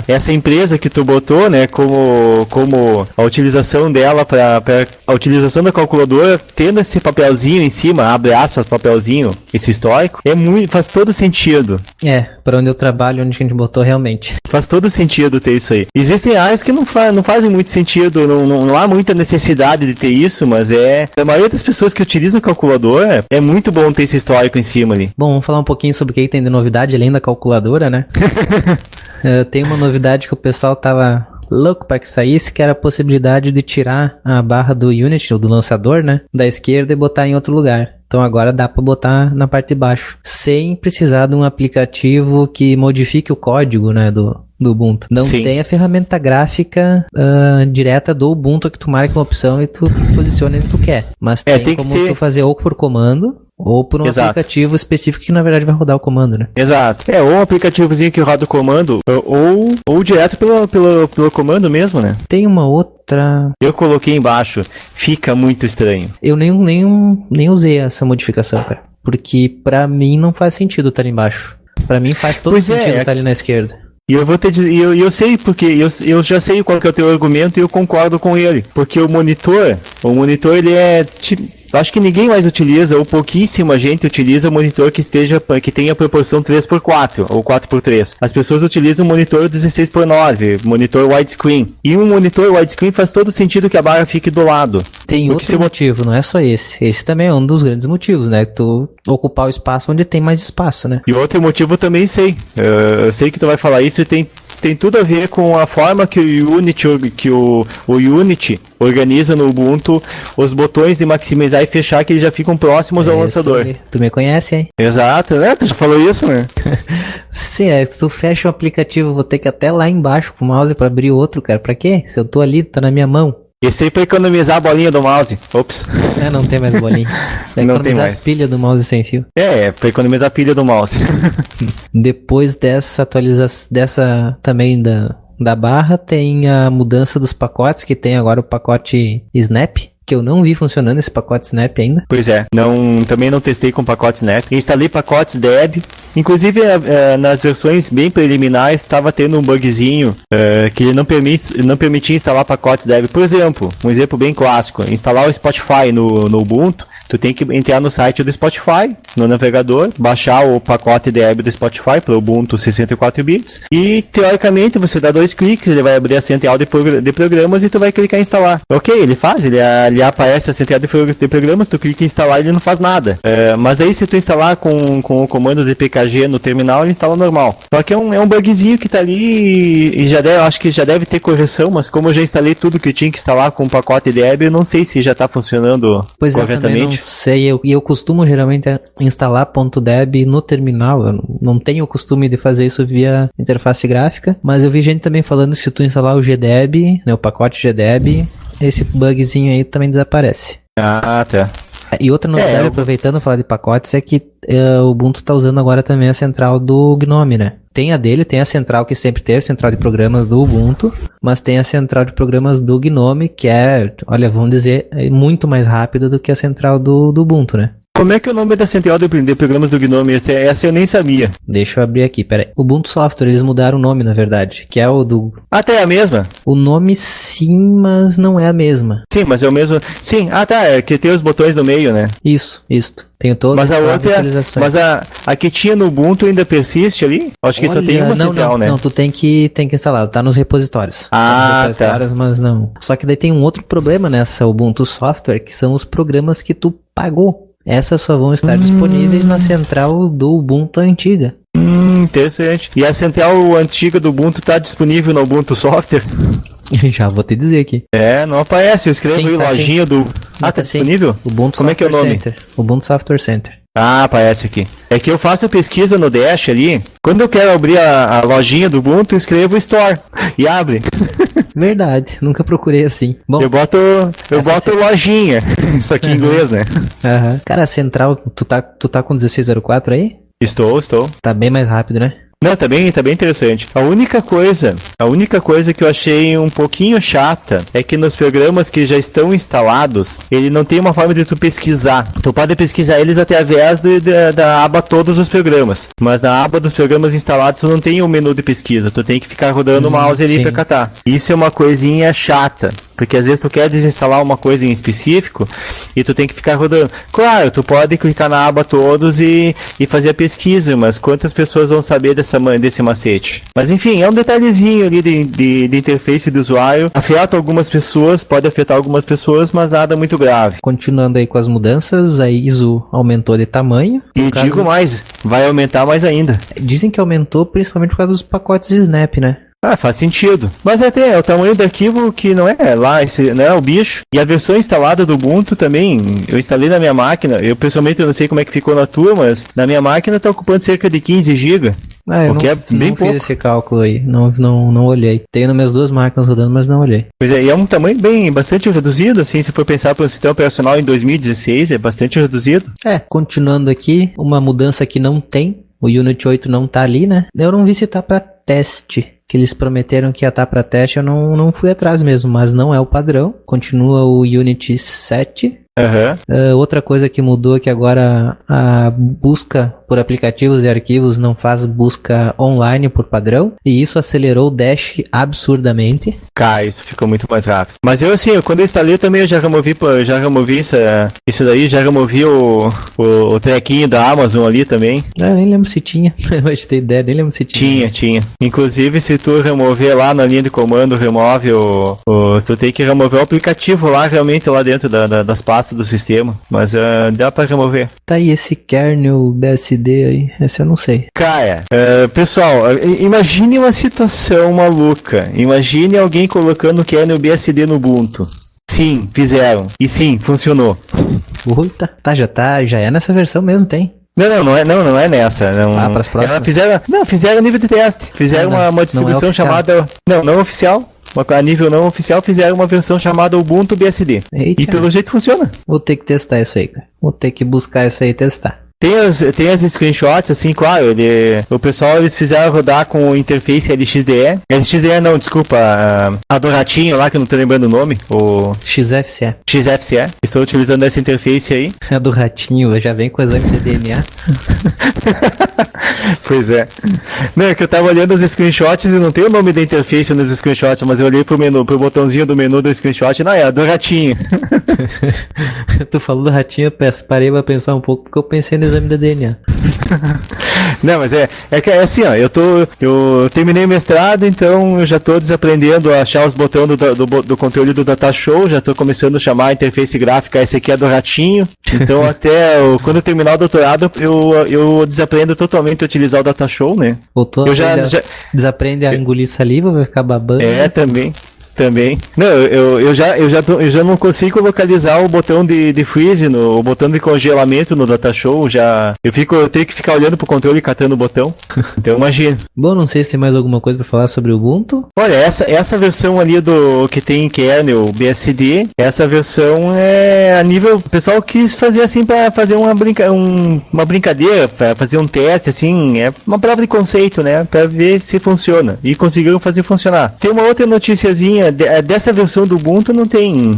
essa empresa que tu botou, né, como a utilização dela para a utilização da calculadora, tendo esse papelzinho em cima, abre aspas, papelzinho, esse histórico, faz todo sentido. Para onde eu trabalho, onde a gente botou realmente. Faz todo sentido ter isso aí. Existem áreas que não fazem muito sentido, não há muita necessidade de ter isso, mas a maioria das pessoas que utilizam a calculadora, é muito bom ter esse histórico em cima ali. Bom, vamos falar um pouquinho sobre o que tem de novidade além da calculadora, né? Tem uma novidade que o pessoal tava louco para que saísse, que era a possibilidade de tirar a barra do Unity, ou do lançador, né, da esquerda e botar em outro lugar. Então agora dá para botar na parte de baixo, sem precisar de um aplicativo que modifique o código, né, do Ubuntu. Não tem a ferramenta gráfica direta do Ubuntu que tu marca uma opção e tu posiciona onde tu quer. Mas tem como tu fazer ou por comando, ou por um aplicativo específico que na verdade vai rodar o comando, né? Exato. Ou um aplicativozinho que roda o comando, ou direto pelo comando mesmo, né? Tem uma outra... Eu coloquei embaixo. Fica muito estranho. Eu nem usei essa modificação, cara. Porque pra mim não faz sentido estar ali embaixo. Pra mim faz todo sentido estar ali na esquerda. E eu vou te dizer, eu sei porque, eu já sei qual que é o teu argumento e eu concordo com ele. Porque o monitor ele é Eu acho que ninguém mais utiliza, ou pouquíssima gente utiliza monitor que tenha proporção 3x4 ou 4x3. As pessoas utilizam monitor 16x9, monitor widescreen. E um monitor widescreen faz todo sentido que a barra fique do lado. Tem outro motivo, não é só esse. Esse também é um dos grandes motivos, né? Que tu ocupar o espaço onde tem mais espaço, né? E outro motivo eu também sei. Eu sei que tu vai falar isso e tem tudo a ver com a forma que o Unity organiza no Ubuntu os botões de maximizar e fechar, que eles já ficam próximos ao lançador. Tu me conhece, hein? Exato, né? Tu já falou isso, né? Sim, se tu fecha o aplicativo, vou ter que ir até lá embaixo com o mouse pra abrir outro, cara. Pra quê? Se eu tô ali, tá na minha mão. Esse aí pra economizar a bolinha do mouse. Ops. Não tem mais bolinha. Pra Não economizar tem mais. as pilhas do mouse sem fio. Pra economizar a pilha do mouse. Depois dessa atualização, dessa também da barra, tem a mudança dos pacotes, que tem agora o pacote Snap, que eu não vi funcionando esse pacote Snap ainda. Pois é, também não testei com pacote Snap. Instalei pacotes Deb. Inclusive, nas versões bem preliminares, estava tendo um bugzinho que ele não permitia instalar pacotes Deb. Por exemplo, um exemplo bem clássico, instalar o Spotify no Ubuntu. Tu tem que entrar no site do Spotify, no navegador, baixar o pacote Deb do Spotify para o Ubuntu 64 bits e, teoricamente, você dá 2 cliques, ele vai abrir a central de programas e tu vai clicar em instalar. Ok, ele faz, ele aparece a central de programas, tu clica em instalar e ele não faz nada. Mas aí se tu instalar com o comando de PKG no terminal, ele instala normal. Só que é um bugzinho que tá ali e acho que já deve ter correção, mas como eu já instalei tudo que eu tinha que instalar com o pacote Deb, eu não sei se já tá funcionando corretamente. Não sei, eu costumo geralmente instalar .deb no terminal, eu não tenho o costume de fazer isso via interface gráfica, mas eu vi gente também falando que se tu instalar o gdeb, né, o pacote gdeb, esse bugzinho aí também desaparece. Ah, tá. E outra novidade, aproveitando falar de pacotes, é que o Ubuntu tá usando agora também a central do GNOME, né? Tem a central que sempre teve, central de programas do Ubuntu, mas tem a central de programas do GNOME, que vamos dizer, muito mais rápida do que a central do Ubuntu, né? Como é que é o nome da central de programas do GNOME? Essa eu nem sabia. Deixa eu abrir aqui, peraí. Ubuntu Software, eles mudaram o nome, na verdade, que é o do... Tá, é a mesma? O nome sim, mas não é a mesma. Sim, mas é o mesmo... Sim, é que tem os botões no meio, né? Isso. Tenho todas as atualizações. Mas a que tinha no Ubuntu ainda persiste ali? Acho que só tem uma central, né? Não, tu tem que instalar, tá nos repositórios. Tá. Mas não. Só que daí tem um outro problema nessa Ubuntu Software, que são os programas que tu pagou. Essas só vão estar disponíveis na central do Ubuntu antiga. Interessante. E a central antiga do Ubuntu tá disponível no Ubuntu Software? Já vou te dizer aqui. Não aparece, eu escrevo aí lojinha do... tá disponível? Ubuntu Como é que é o nome? Center. Ubuntu Software Center. Aparece aqui. É que eu faço a pesquisa no Dash ali. Quando eu quero abrir a lojinha do Ubuntu, eu escrevo Store e abre. Verdade, nunca procurei assim. Bom, eu boto lojinha. Isso aqui em inglês, né? Cara, a central, tu tá com 1604 aí? Estou. Tá bem mais rápido, né? Não, tá bem interessante. A única coisa que eu achei um pouquinho chata é que nos programas que já estão instalados, ele não tem uma forma de tu pesquisar. Tu pode pesquisar eles através da aba todos os programas, mas na aba dos programas instalados tu não tem o menu de pesquisa, tu tem que ficar rodando o mouse ali pra catar. Isso é uma coisinha chata, porque às vezes tu quer desinstalar uma coisa em específico e tu tem que ficar rodando. Claro, tu pode clicar na aba todos e fazer a pesquisa, mas quantas pessoas vão saber desse macete? Mas enfim, é um detalhezinho ali de interface do usuário. Pode afetar algumas pessoas, mas nada muito grave. Continuando aí com as mudanças, a ISO aumentou de tamanho. E digo mais, vai aumentar mais ainda. Dizem que aumentou principalmente por causa dos pacotes de Snap, né? Faz sentido. Mas até é o tamanho do arquivo que não é lá, não é o bicho. E a versão instalada do Ubuntu também, eu instalei na minha máquina. Eu pessoalmente não sei como é que ficou na tua, mas na minha máquina tá ocupando cerca de 15 GB. Eu não fiz esse cálculo aí, não olhei. Tenho nas minhas duas máquinas rodando, mas não olhei. Pois é, e é um tamanho bastante reduzido, assim, se for pensar para o sistema operacional em 2016, é bastante reduzido. Continuando aqui, uma mudança que não tem, o Unity 8 não tá ali, né? Eu não vi se tá para teste. Que eles prometeram que ia estar para teste, eu não fui atrás mesmo, mas não é o padrão. Continua o Unity 7, Outra coisa que mudou é que agora a busca por aplicativos e arquivos não faz busca online por padrão, e isso acelerou o Dash absurdamente. Cara, isso ficou muito mais rápido. Mas quando eu instalei também, eu já removi isso daí, já removi o trequinho da Amazon ali também. Nem lembro se tinha. Eu te ter ideia, nem lembro se tinha. Tinha. Inclusive, se tu remover lá na linha de comando, remove tu tem que remover o aplicativo lá, realmente, lá dentro das pastas do sistema. Mas dá pra remover. Tá aí esse kernel BSD aí, esse eu não sei. Cara, pessoal, imagine uma situação maluca. Imagine alguém colocando o kernel BSD no Ubuntu. Sim, fizeram. E sim, funcionou. Puta, já é nessa versão mesmo, tem. Não é nessa. Para as próximas? Fizeram nível de teste. Fizeram uma distribuição chamada... Não oficial. A nível não oficial, fizeram uma versão chamada Ubuntu BSD. Eita. E pelo jeito funciona. Vou ter que testar isso aí, cara. Vou ter que buscar isso aí e testar. Tem as screenshots, assim, claro, o pessoal, eles fizeram rodar com o interface LXDE. LXDE não, desculpa, a do ratinho lá, que eu não tô lembrando o nome. O XFCE. Estão utilizando essa interface aí. A do ratinho, já vem com o exame de DNA. Pois é. Não, é que eu tava olhando os screenshots e não tem o nome da interface nos screenshots, mas eu olhei pro botãozinho do menu do screenshot, não, é a do ratinho. Tu falou do ratinho, eu parei pra pensar um pouco, porque eu pensei no exame da DNA. Não, mas é que é assim, ó, eu terminei o mestrado, então eu já tô desaprendendo a achar os botões do controle do Datashow, já tô começando a chamar a interface gráfica, esse aqui é do ratinho, então até quando eu terminar o doutorado, eu desaprendo totalmente a utilizar o Datashow, né? Voltou, eu já desaprende a engolir saliva, vai ficar babando. Também. Não, eu já não consigo localizar o botão de freeze, o botão de congelamento no Datashow. Eu tenho que ficar olhando pro controle e catando o botão. Então imagina. Bom, não sei se tem mais alguma coisa pra falar sobre o Ubuntu. Olha, essa versão ali que tem kernel BSD, essa versão é a nível... O pessoal quis fazer assim pra fazer uma brincadeira, pra fazer um teste, assim, é uma prova de conceito, né? Pra ver se funciona. E conseguiram fazer funcionar. Tem uma outra noticiazinha dessa versão do Ubuntu,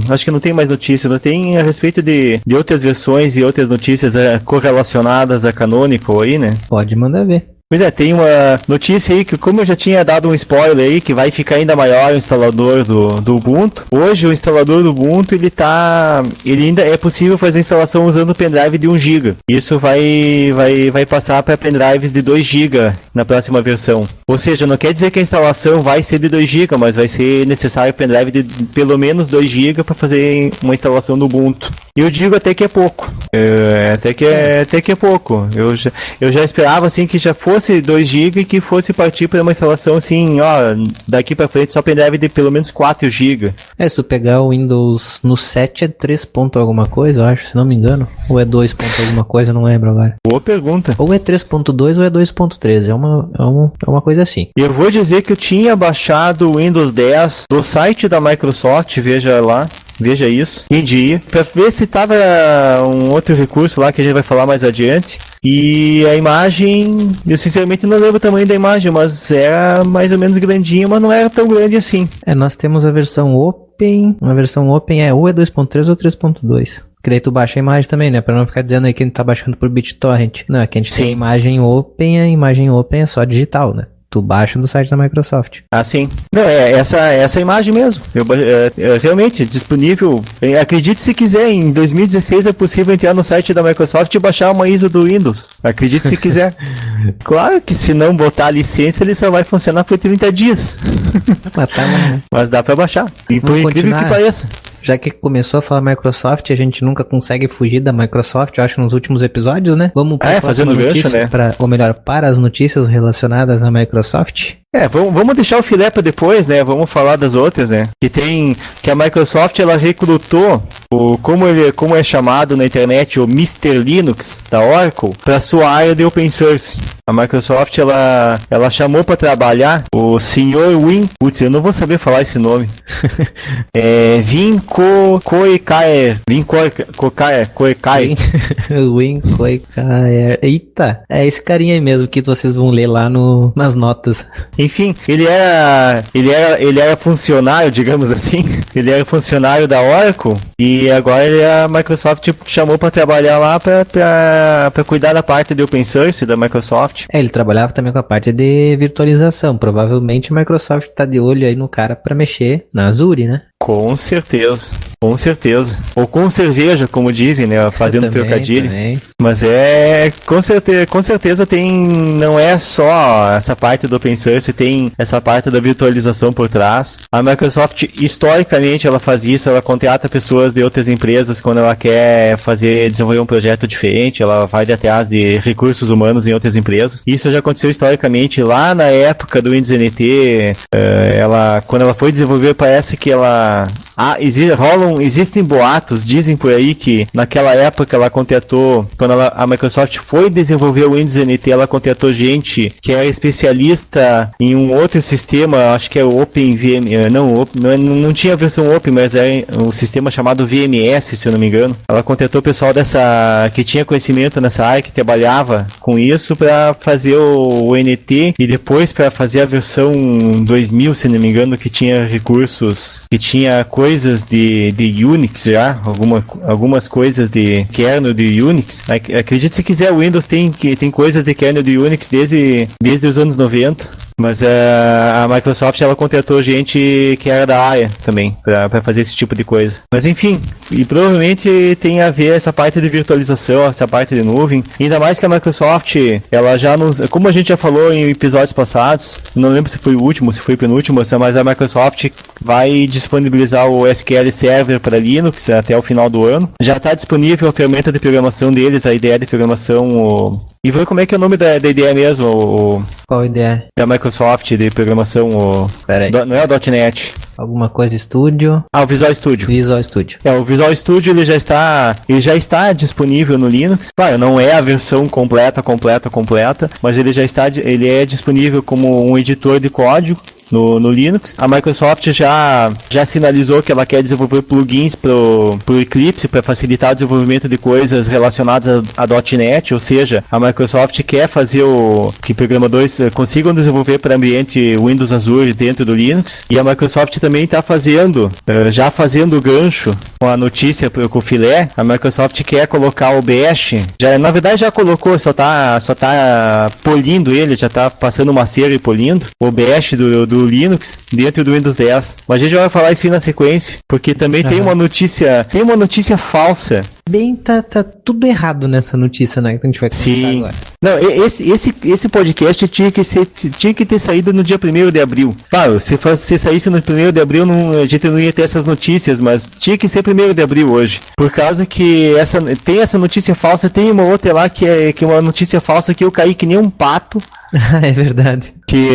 acho que não tem mais notícia, não tem a respeito de outras versões e outras notícias correlacionadas a Canonical aí, né? Pode mandar ver. Pois é, tem uma notícia aí que, como eu já tinha dado um spoiler aí, que vai ficar ainda maior o instalador do Ubuntu. Hoje o instalador do Ubuntu, ele ainda é possível fazer a instalação usando o pendrive de 1 GB. Isso vai passar para pendrives de 2 GB na próxima versão. Ou seja, não quer dizer que a instalação vai ser de 2 GB, mas vai ser necessário pendrive de pelo menos 2 GB para fazer uma instalação do Ubuntu. E eu digo até que é pouco. Até que é pouco. Eu já esperava assim que já fosse 2 GB e que fosse partir para uma instalação assim, ó, daqui para frente só pendrive de pelo menos 4 GB. Se tu pegar o Windows no 7 é 3 ponto alguma coisa, eu acho, se não me engano. Ou é 2 ponto alguma coisa, não lembro agora. Boa pergunta. Ou é 3.2 ou é 2.3, é uma coisa assim. Eu vou dizer que eu tinha baixado o Windows 10 do site da Microsoft, veja isso, em dia, pra ver se tava um outro recurso lá que a gente vai falar mais adiante. E a imagem, eu sinceramente não lembro o tamanho da imagem, mas era mais ou menos grandinha, mas não era tão grande assim. Nós temos a versão Open, ou é 2.3 ou 3.2. Que daí tu baixa a imagem também, né? Pra não ficar dizendo aí que a gente tá baixando por BitTorrent. Não, aqui a gente tem a imagem Open é só digital, né? Tu baixa do site da Microsoft. Ah, sim. Não, essa imagem mesmo. Realmente, disponível. Acredite se quiser, em 2016 é possível entrar no site da Microsoft e baixar uma ISO do Windows. Acredite se quiser. Claro que se não botar a licença, ele só vai funcionar por 30 dias. Mas dá pra baixar. E por incrível que pareça. Já que começou a falar Microsoft, a gente nunca consegue fugir da Microsoft, eu acho, nos últimos episódios, né? Vamos para fazendo gancho, né? Para as notícias relacionadas à Microsoft. Vamos deixar o filé para depois, né? Vamos falar das outras, né? Que a Microsoft, ela recrutou como é chamado na internet, o Mr. Linux da Oracle, para sua área de open source. A Microsoft, ela chamou para trabalhar o Sr. Win, eu não vou saber falar esse nome. Win Koekaer. Win Koekaer. Eita, é esse carinha aí mesmo que vocês vão ler lá nas notas. Enfim, ele era funcionário, digamos assim. Ele era funcionário da Oracle E agora a Microsoft chamou para trabalhar lá para cuidar da parte de open source da Microsoft. Ele trabalhava também com a parte de virtualização. Provavelmente a Microsoft tá de olho aí no cara para mexer na Azure, né? Com certeza. Com certeza. Ou com cerveja, como dizem, né? Fazendo trocadilho. Mas com certeza tem, não é só essa parte do open source, tem essa parte da virtualização por trás. A Microsoft, historicamente, ela faz isso, ela contrata pessoas de outras empresas quando ela quer desenvolver um projeto diferente, ela vai atrás de recursos humanos em outras empresas. Isso já aconteceu historicamente lá na época do Windows NT, quando ela foi desenvolver, parece que existem boatos, dizem por aí que naquela época ela contratou, quando a Microsoft foi desenvolver o Windows NT, ela contratou gente que era especialista em um outro sistema, acho que é o OpenVM, não tinha a versão Open, mas era um sistema chamado VMS, se eu não me engano. Ela contratou o pessoal que tinha conhecimento nessa área, que trabalhava com isso para fazer o NT e depois para fazer a versão 2000, se não me engano, que tinha recursos, que tinha coisas de Unix já, algumas coisas de kernel de Unix. Acredite se quiser, o Windows tem coisas de kernel de Unix desde os anos 90. Mas a Microsoft, ela contratou gente que era da área também, para fazer esse tipo de coisa. Mas enfim, e provavelmente tem a ver essa parte de virtualização, essa parte de nuvem. Ainda mais que a Microsoft, ela já como a gente já falou em episódios passados, não lembro se foi o último, se foi o penúltimo, mas a Microsoft vai disponibilizar o SQL Server para Linux até o final do ano. Já está disponível a ferramenta de programação deles, a ideia de programação, E vê como é que é o nome da ideia mesmo, Qual ideia? Da Microsoft de programação, Pera aí. Não é o .NET. Alguma coisa Studio. O Visual Studio. Visual Studio. O Visual Studio ele já está disponível no Linux. Claro, não é a versão completa, mas ele é disponível como um editor de código no Linux. A Microsoft já sinalizou que ela quer desenvolver plugins pro Eclipse para facilitar o desenvolvimento de coisas relacionadas a .NET, ou seja, a Microsoft quer fazer que programadores consigam desenvolver para ambiente Windows Azure dentro do Linux, e a Microsoft também está já fazendo o gancho com a notícia com o filé. A Microsoft quer colocar o Bash, na verdade já colocou, só tá polindo ele, já tá passando uma cera e polindo o Bash do Linux dentro do Windows 10. Mas a gente vai falar isso aí na sequência, porque também tem uma notícia falsa. Bem, tá tudo errado nessa notícia, né, que a gente vai comentar agora. Não, esse podcast tinha que ter saído no dia 1º de abril. Claro, se saísse no 1º de abril, a gente não ia ter essas notícias, mas tinha que ser 1º de abril hoje. Por causa que tem essa notícia falsa, tem uma outra lá que é uma notícia falsa que eu caí que nem um pato. É verdade. Que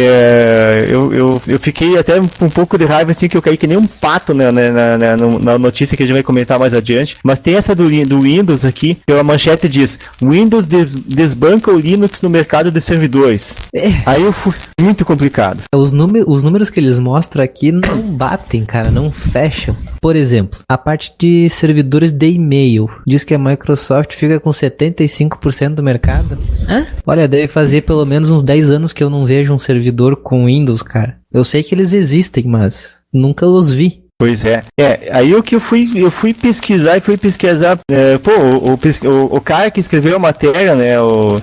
eu fiquei até um pouco de raiva, assim, que eu caí que nem um pato na notícia que a gente vai comentar mais adiante. Mas tem essa do Windows aqui, pela manchete diz: Windows desbanca o Linux no mercado de servidores. Aí eu fui muito complicado. Os números que eles mostram aqui não batem, cara, não fecham. Por exemplo, a parte de servidores de e-mail diz que a Microsoft fica com 75% do mercado. Olha, deve fazer pelo menos uns 10 anos que eu não vejo um servidor com Windows, cara. Eu sei que eles existem, mas nunca os vi. Pois é. Aí o que eu fui pesquisar, o cara que escreveu a matéria, né,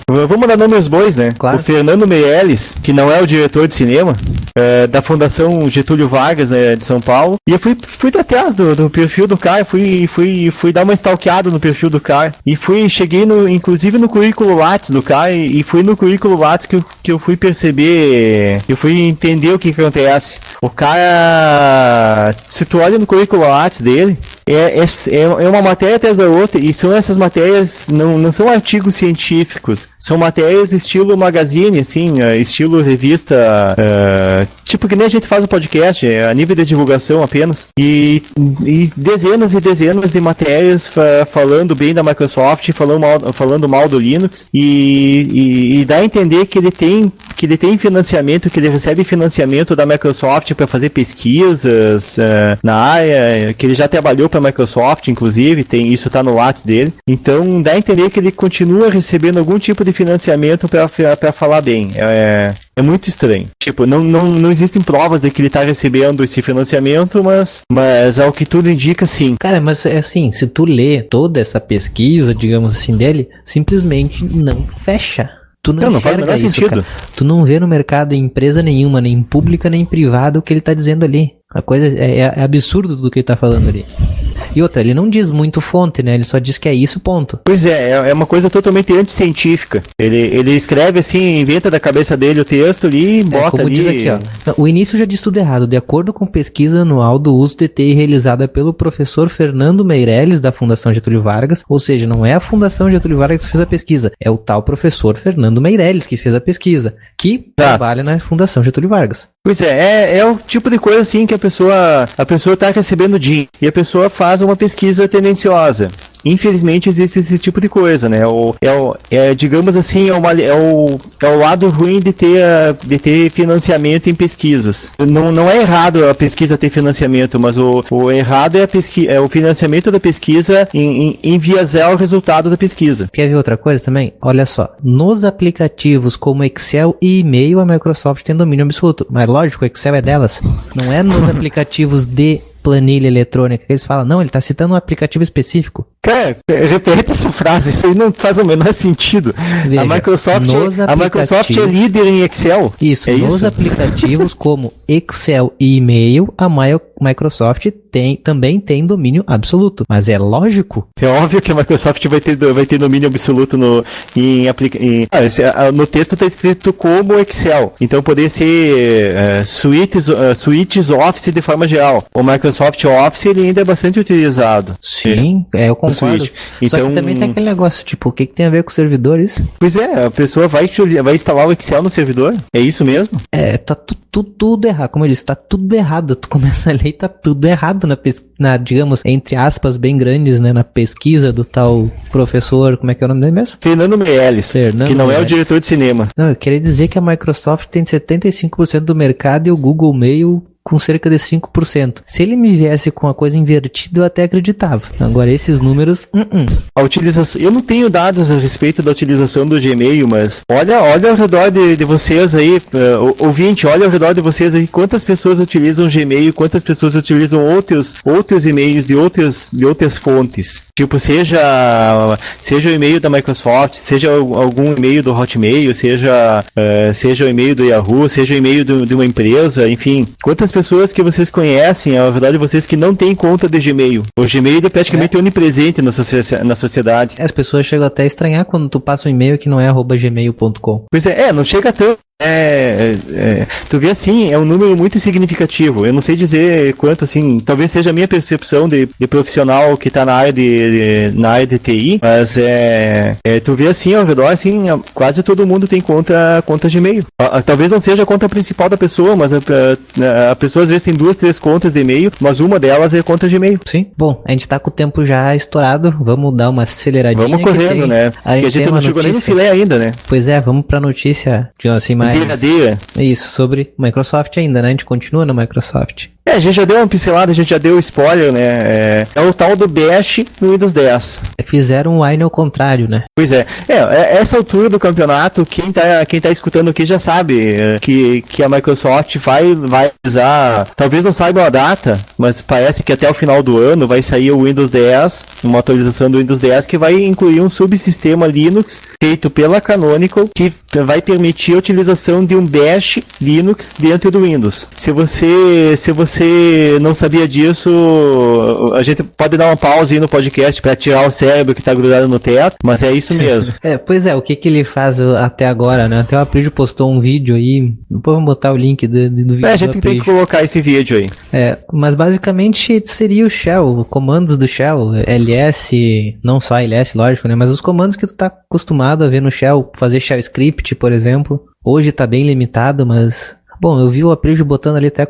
vamos dar nome aos bois, né? Claro. O Fernando Meirelles, que não é o diretor de cinema, da Fundação Getúlio Vargas, né, de São Paulo, e eu fui atrás do perfil do cara, fui dar uma stalkeada no perfil do cara, e cheguei inclusive no currículo Lattes do cara, e fui no currículo Lattes que eu fui perceber, eu fui entender o que acontece. O cara, se tu olha no currículo Lattes dele, é uma matéria atrás da outra, e são essas matérias, não são artigos científicos, são matérias estilo magazine, assim, estilo revista, tipo que nem a gente faz o podcast, a nível de divulgação apenas, e dezenas e dezenas de matérias falando bem da Microsoft, falando mal do Linux, e dá a entender que ele tem financiamento, que ele recebe financiamento da Microsoft para fazer pesquisas na área, que ele já trabalhou para para a Microsoft, inclusive, isso tá no WhatsApp dele. Então dá a entender que ele continua recebendo algum tipo de financiamento para falar bem. É muito estranho. Tipo, não existem provas de que ele tá recebendo esse financiamento, mas ao que tudo indica, sim. Cara, mas é assim, se tu lê toda essa pesquisa, digamos assim, dele, simplesmente não fecha. Tu não faz o menor sentido. Cara. Tu não vê no mercado em empresa nenhuma, nem pública, nem privada, o que ele tá dizendo ali. A coisa é absurdo do que ele tá falando ali. E outra, ele não diz muito fonte, né? Ele só diz que é isso, ponto. Pois é uma coisa totalmente anticientífica. Ele escreve assim, inventa da cabeça dele o texto ali e bota como ali. Diz aqui, ó. O início já diz tudo errado. De acordo com pesquisa anual do uso de TI realizada pelo professor Fernando Meirelles, da Fundação Getúlio Vargas, ou seja, não é a Fundação Getúlio Vargas que fez a pesquisa, é o tal professor Fernando Meirelles que fez a pesquisa, que trabalha na Fundação Getúlio Vargas. Pois é o tipo de coisa assim que a pessoa tá recebendo dinheiro e a pessoa faz uma pesquisa tendenciosa. Infelizmente existe esse tipo de coisa, né? Digamos assim, é o lado ruim de ter financiamento em pesquisas. Não é errado a pesquisa ter financiamento, mas o errado é o financiamento da pesquisa em enviesar o resultado da pesquisa. Quer ver outra coisa também? Olha só, nos aplicativos como Excel e e-mail, a Microsoft tem domínio absoluto. Mas lógico, o Excel é delas. Não é nos aplicativos de planilha eletrônica que eles falam, não, ele tá citando um aplicativo específico. Cara, repete essa frase, isso aí não faz o menor sentido. Veja, a Microsoft é líder em Excel. Isso, nos aplicativos como Excel e e-mail, a Microsoft também tem domínio absoluto. Mas é lógico. É óbvio que a Microsoft vai ter domínio absoluto no texto está escrito como Excel. Então poderia ser suítes Office de forma geral. O Microsoft Office ele ainda é bastante utilizado. Sim, eu concordo. Só que também tem aquele negócio, tipo, o que tem a ver com servidores? Pois é, a pessoa vai instalar o Excel no servidor? É isso mesmo? Tá tudo errado. Como eu disse, tá tudo errado. Tu começa a ler e tá tudo errado digamos, entre aspas, bem grandes, né, na pesquisa do tal professor, como é que é o nome dele mesmo? Fernando Meirelles, que não é o diretor de cinema. Não, eu queria dizer que a Microsoft tem 75% do mercado e o Google Mail com cerca de 5%. Se ele me viesse com a coisa invertida, eu até acreditava. Agora, esses números... A utilização... Eu não tenho dados a respeito da utilização do Gmail, mas olha ao redor de vocês aí, ouvinte, olha ao redor de vocês aí, quantas pessoas utilizam Gmail, quantas pessoas utilizam outros e-mails de outras fontes. Tipo, seja o e-mail da Microsoft, seja algum e-mail do Hotmail, seja o e-mail do Yahoo, seja o e-mail de uma empresa, enfim. Quantas pessoas que vocês conhecem, ao redor de vocês, que não tem conta de Gmail? O Gmail é praticamente onipresente na sociedade. As pessoas chegam até a estranhar quando tu passa um e-mail que não é @gmail.com. Pois não chega tanto. Tu vê assim, é um número muito significativo. Eu não sei dizer quanto, assim, talvez seja a minha percepção de profissional que tá na área de TI, mas tu vê assim, ao redor, assim, quase todo mundo tem conta Gmail. Talvez não seja a conta principal da pessoa, mas a pessoa às vezes tem 2, 3 contas de e-mail, mas uma delas é conta Gmail. Sim. Bom, a gente tá com o tempo já estourado, vamos dar uma aceleradinha. Vamos correndo, né? Porque a gente não chegou nem no filé ainda, né? Pois é, vamos pra notícia, digamos assim, mais... Isso, sobre Microsoft ainda, né? A gente continua na Microsoft. A gente já deu uma pincelada, a gente já deu spoiler, né? É o tal do Bash no Windows 10. Fizeram um Wine ao contrário, né? Pois essa altura do campeonato, quem tá escutando aqui já sabe que a Microsoft vai usar, talvez não saiba a data, mas parece que até o final do ano vai sair o Windows 10, uma atualização do Windows 10 que vai incluir um subsistema Linux feito pela Canonical que vai permitir a utilização de um Bash Linux dentro do Windows. Se você não sabia disso, a gente pode dar uma pausa aí no podcast para tirar o cérebro que tá grudado no teto, mas é isso mesmo. Pois é, o que ele faz até agora, né? Até o Aprígio postou um vídeo aí, depois vamos botar o link do vídeo. A gente tem que colocar esse vídeo aí. Mas basicamente seria o Shell, comandos do Shell, ls, não só ls, lógico, né? Mas os comandos que tu tá acostumado a ver no Shell, fazer Shell Script, por exemplo. Hoje tá bem limitado, mas... Bom, eu vi o Aprígio botando ali até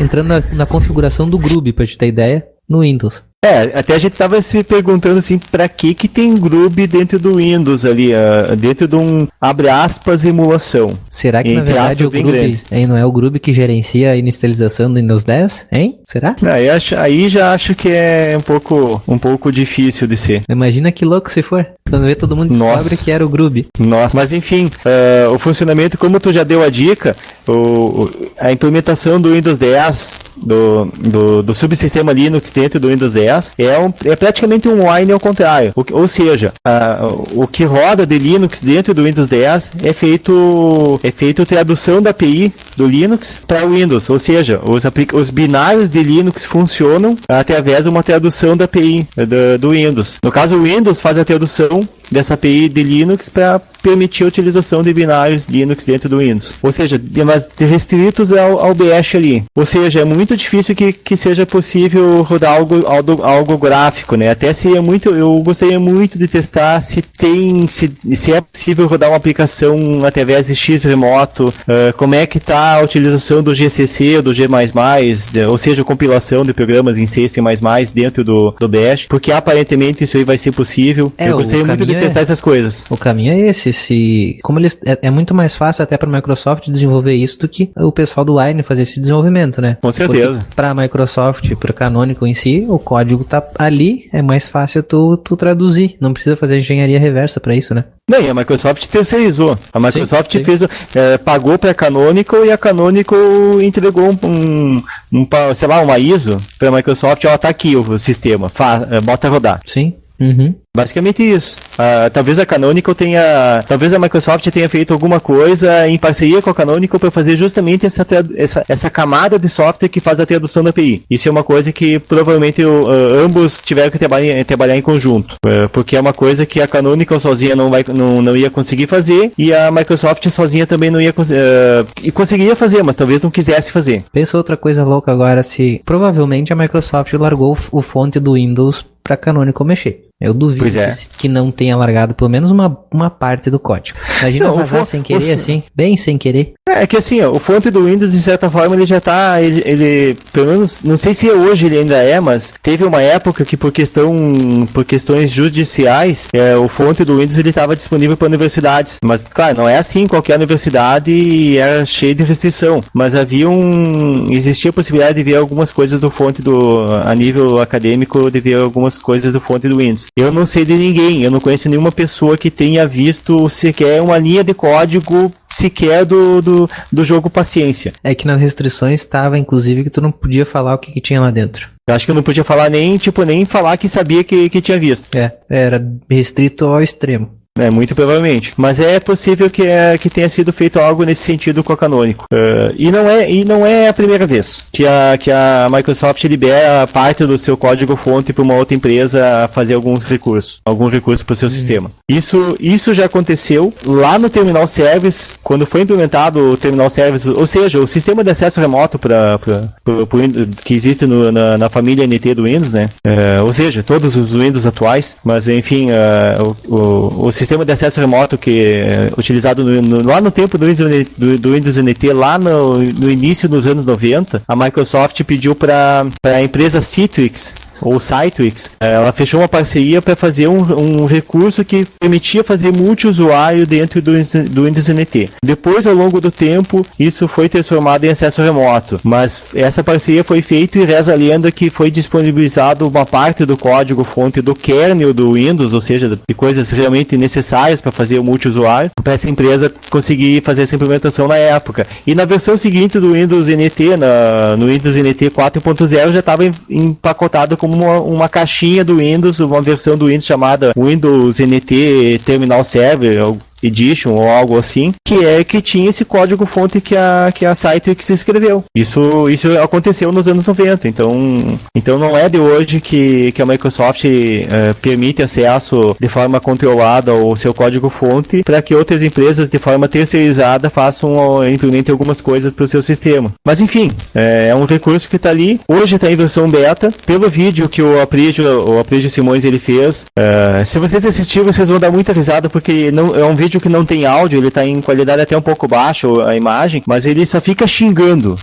entrando na configuração do Grub, pra te ter ideia, no Windows. Até a gente tava se perguntando assim, pra que tem GRUB dentro do Windows ali, dentro de um, abre aspas, emulação. Será que na verdade o GRUB, não é o GRUB que gerencia a inicialização do Windows 10? Hein? Será? Aí já acho que é um pouco difícil de ser. Imagina que louco se for. Quando vê todo mundo descobre que era o GRUB. Nossa, mas enfim, o funcionamento, como tu já deu a dica, a implementação do Windows 10, do subsistema Linux dentro do Windows 10 é praticamente um Wine ao contrário. Ou seja, o que roda de Linux dentro do Windows 10 é feito tradução da API do Linux para o Windows. Ou seja, os binários de Linux funcionam através de uma tradução da API do Windows. No caso, o Windows faz a tradução dessa API de Linux para permitir a utilização de binários Linux dentro do Windows. Ou seja, mas restritos ao BASH ali. Ou seja, é muito difícil que seja possível rodar algo gráfico, né? Até eu gostaria muito de testar se é possível rodar uma aplicação através de X remoto, como é que está a utilização do GCC ou do G++, ou seja, a compilação de programas em C e C++ dentro do BASH, porque aparentemente isso aí vai ser possível. Eu gostaria muito de testar essas coisas. O caminho é esse. Como é muito mais fácil até para a Microsoft desenvolver isso do que o pessoal do Wine fazer esse desenvolvimento, né? Com certeza. Para a Microsoft, para o Canonical em si, o código tá ali, é mais fácil tu traduzir. Não precisa fazer engenharia reversa para isso, né? Não, e a Microsoft terceirizou. A Microsoft pagou para a Canonical e a Canonical entregou uma ISO para a Microsoft. Tá aqui o sistema, bota rodar. Sim. Uhum. Basicamente isso. Talvez a Microsoft tenha feito alguma coisa em parceria com a Canonical para fazer justamente essa camada de software que faz a tradução da API. Isso é uma coisa que provavelmente ambos tiveram que trabalhar em conjunto, porque é uma coisa que a Canonical sozinha não ia conseguir fazer e a Microsoft sozinha também não ia conseguiria fazer, mas talvez não quisesse fazer. Pensa outra coisa louca agora, se provavelmente a Microsoft largou o fonte do Windows para Canonical mexer. Eu duvido que não tenha largado pelo menos uma parte do código. Imagina vazar sem querer, assim, bem sem querer. É que assim, o fonte do Windows, de certa forma, ele já tá, ele pelo menos, não sei se hoje ele ainda mas teve uma época que por questões judiciais, o fonte do Windows ele estava disponível para universidades. Mas, claro, não é assim, qualquer universidade era cheia de restrição. Mas existia a possibilidade de ver algumas coisas do fonte a nível acadêmico, de ver algumas coisas do fonte do Windows. Eu não sei de ninguém, eu não conheço nenhuma pessoa que tenha visto sequer uma linha de código sequer do jogo Paciência. É que nas restrições estava, inclusive, que tu não podia falar o que tinha lá dentro. Eu acho que eu não podia falar nem falar que sabia que tinha visto. Era restrito ao extremo. Muito provavelmente. Mas é possível que tenha sido feito algo nesse sentido com a Canonical. E não é a primeira vez que a Microsoft libera parte do seu código-fonte para uma outra empresa fazer algum recurso para o seu sistema. Isso já aconteceu lá no Terminal Service, quando foi implementado o Terminal Service, ou seja, o sistema de acesso remoto que existe na família NT do Windows, né? Ou seja, todos os Windows atuais, mas enfim, o sistema de acesso remoto que é utilizado lá no tempo do Windows NT, lá no início dos anos 90, a Microsoft pediu para a empresa Citrix ou Citrix, ela fechou uma parceria para fazer um recurso que permitia fazer multiusuário dentro do Windows NT. Depois, ao longo do tempo, isso foi transformado em acesso remoto, mas essa parceria foi feita e reza a lenda que foi disponibilizado uma parte do código-fonte do kernel do Windows, ou seja, de coisas realmente necessárias para fazer o multiusuário, para essa empresa conseguir fazer essa implementação na época. E na versão seguinte do Windows NT, no Windows NT 4.0, já estava empacotado como uma caixinha do Windows, uma versão do Windows chamada Windows NT Terminal Server Edition ou algo assim, que tinha esse código-fonte que a Citrix escreveu. Isso aconteceu nos anos 90, então não é de hoje que a Microsoft permite acesso de forma controlada ao seu código-fonte para que outras empresas de forma terceirizada implementem algumas coisas para o seu sistema. Mas enfim, é um recurso que está ali, hoje está em versão beta, pelo vídeo que o Aprígio Simões ele fez. Se vocês assistirem, vocês vão dar muita risada, porque não é um vídeo vídeo que não tem áudio, ele tá em qualidade até um pouco baixa a imagem, mas ele só fica xingando.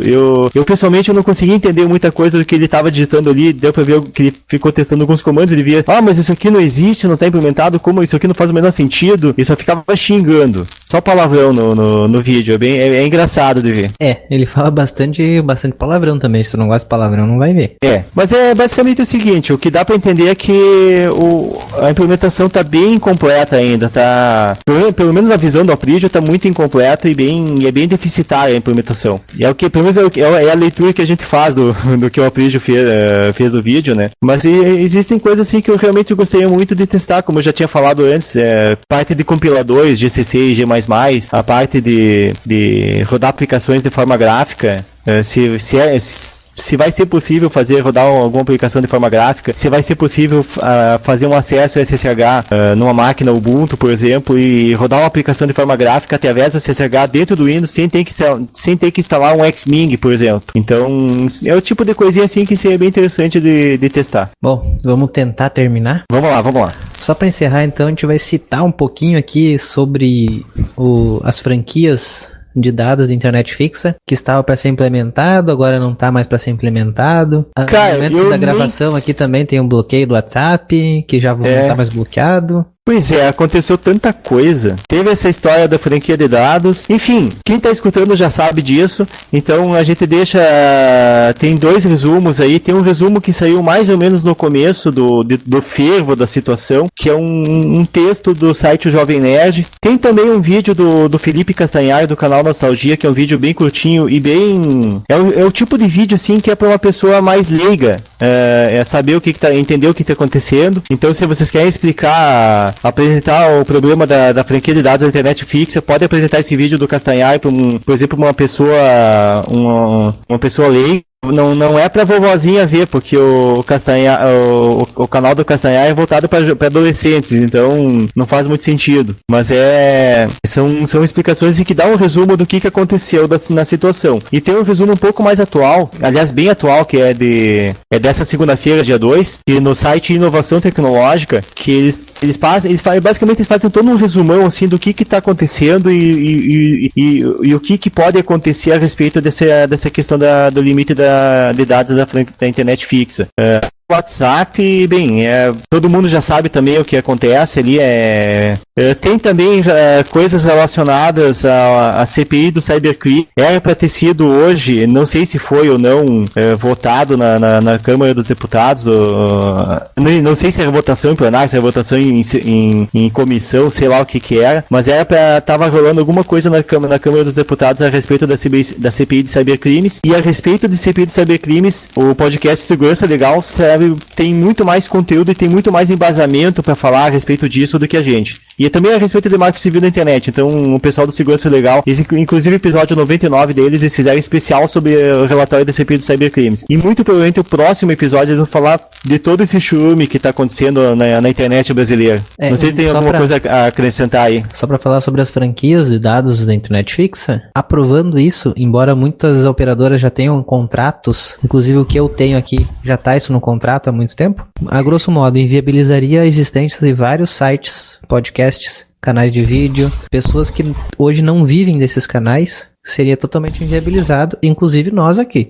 Eu pessoalmente eu não consegui entender muita coisa do que ele tava digitando ali, deu pra ver que ele ficou testando alguns comandos, ele via, mas isso aqui não existe, não tá implementado, como isso aqui não faz o menor sentido, e só ficava xingando. Só palavrão no vídeo, é engraçado de ver. Ele fala bastante palavrão também, se tu não gosta de palavrão, não vai ver. Mas é basicamente o seguinte, o que dá pra entender é que a implementação tá bem incompleta ainda, tá, pelo menos a visão do Aprigio tá muito incompleta e é bem deficitária a implementação. E é o que, pelo menos é a leitura que a gente faz do que o Aprigio fez do vídeo, né? Mas existem coisas assim que eu realmente gostaria muito de testar, como eu já tinha falado antes, parte de compiladores, GCC e G++, a parte de rodar aplicações de forma gráfica, se vai ser possível rodar alguma aplicação de forma gráfica, se vai ser possível fazer um acesso SSH numa máquina Ubuntu, por exemplo, e rodar uma aplicação de forma gráfica através do SSH dentro do Windows sem ter que instalar um Xming, por exemplo. Então, é o tipo de coisinha assim que seria bem interessante de testar. Bom, vamos tentar terminar? Vamos lá. Só para encerrar, então, a gente vai citar um pouquinho aqui sobre as franquias de dados de internet fixa, que estava para ser implementado, agora não está mais para ser implementado. No momento da gravação aqui também tem um bloqueio do WhatsApp, que já não está mais bloqueado. Pois é, aconteceu tanta coisa. Teve essa história da franquia de dados. Enfim, quem tá escutando já sabe disso. Então a gente tem 2 resumos aí. Tem um resumo que saiu mais ou menos no começo do fervo da situação, que é um texto do site Jovem Nerd. Tem também um vídeo do Felipe Castanhari, do canal Nostalgia, que é um vídeo bem curtinho e bem... É o tipo de vídeo assim que é para uma pessoa mais leiga. Saber entender o que tá acontecendo. Então se vocês querem apresentar o problema da franquia de dados da internet fixa, pode apresentar esse vídeo do Castanhari, por exemplo, uma pessoa leiga. Não é pra vovozinha ver, porque o canal do Castanhari é voltado para adolescentes, então não faz muito sentido. Mas são explicações que dão um resumo do que aconteceu na situação. E tem um resumo um pouco mais atual, aliás, bem atual, que é dessa segunda-feira, dia 2, e no site Inovação Tecnológica, que eles fazem todo um resumão assim do que tá acontecendo e o que pode acontecer a respeito dessa questão do limite de dados da internet fixa. WhatsApp, todo mundo já sabe também o que acontece ali. Tem também coisas relacionadas à CPI do Cybercrime. Era para ter sido hoje, não sei se foi ou não, votado na Câmara dos Deputados. Não sei se era votação em plenário, se era votação em comissão, sei lá o que era, mas tava rolando alguma coisa na Câmara dos Deputados a respeito da CPI de Cybercrimes. E a respeito de CPI de Cybercrimes, o podcast Segurança Legal tem muito mais conteúdo e tem muito mais embasamento para falar a respeito disso do que a gente. E também a respeito de marco civil da internet. Então, o pessoal do Segurança Legal, inclusive o episódio 99 deles, eles fizeram especial sobre o relatório da CPI dos Cybercrimes. E muito provavelmente o próximo episódio eles vão falar de todo esse churume que está acontecendo na internet brasileira. Não sei se tem alguma coisa a acrescentar aí. Só para falar sobre as franquias de dados da internet fixa, aprovando isso, embora muitas operadoras já tenham contratos, inclusive o que eu tenho aqui já está isso no contrato há muito tempo, a grosso modo inviabilizaria a existência de vários sites, podcasts, canais de vídeo, pessoas que hoje não vivem desses canais, seria totalmente inviabilizado, inclusive nós aqui.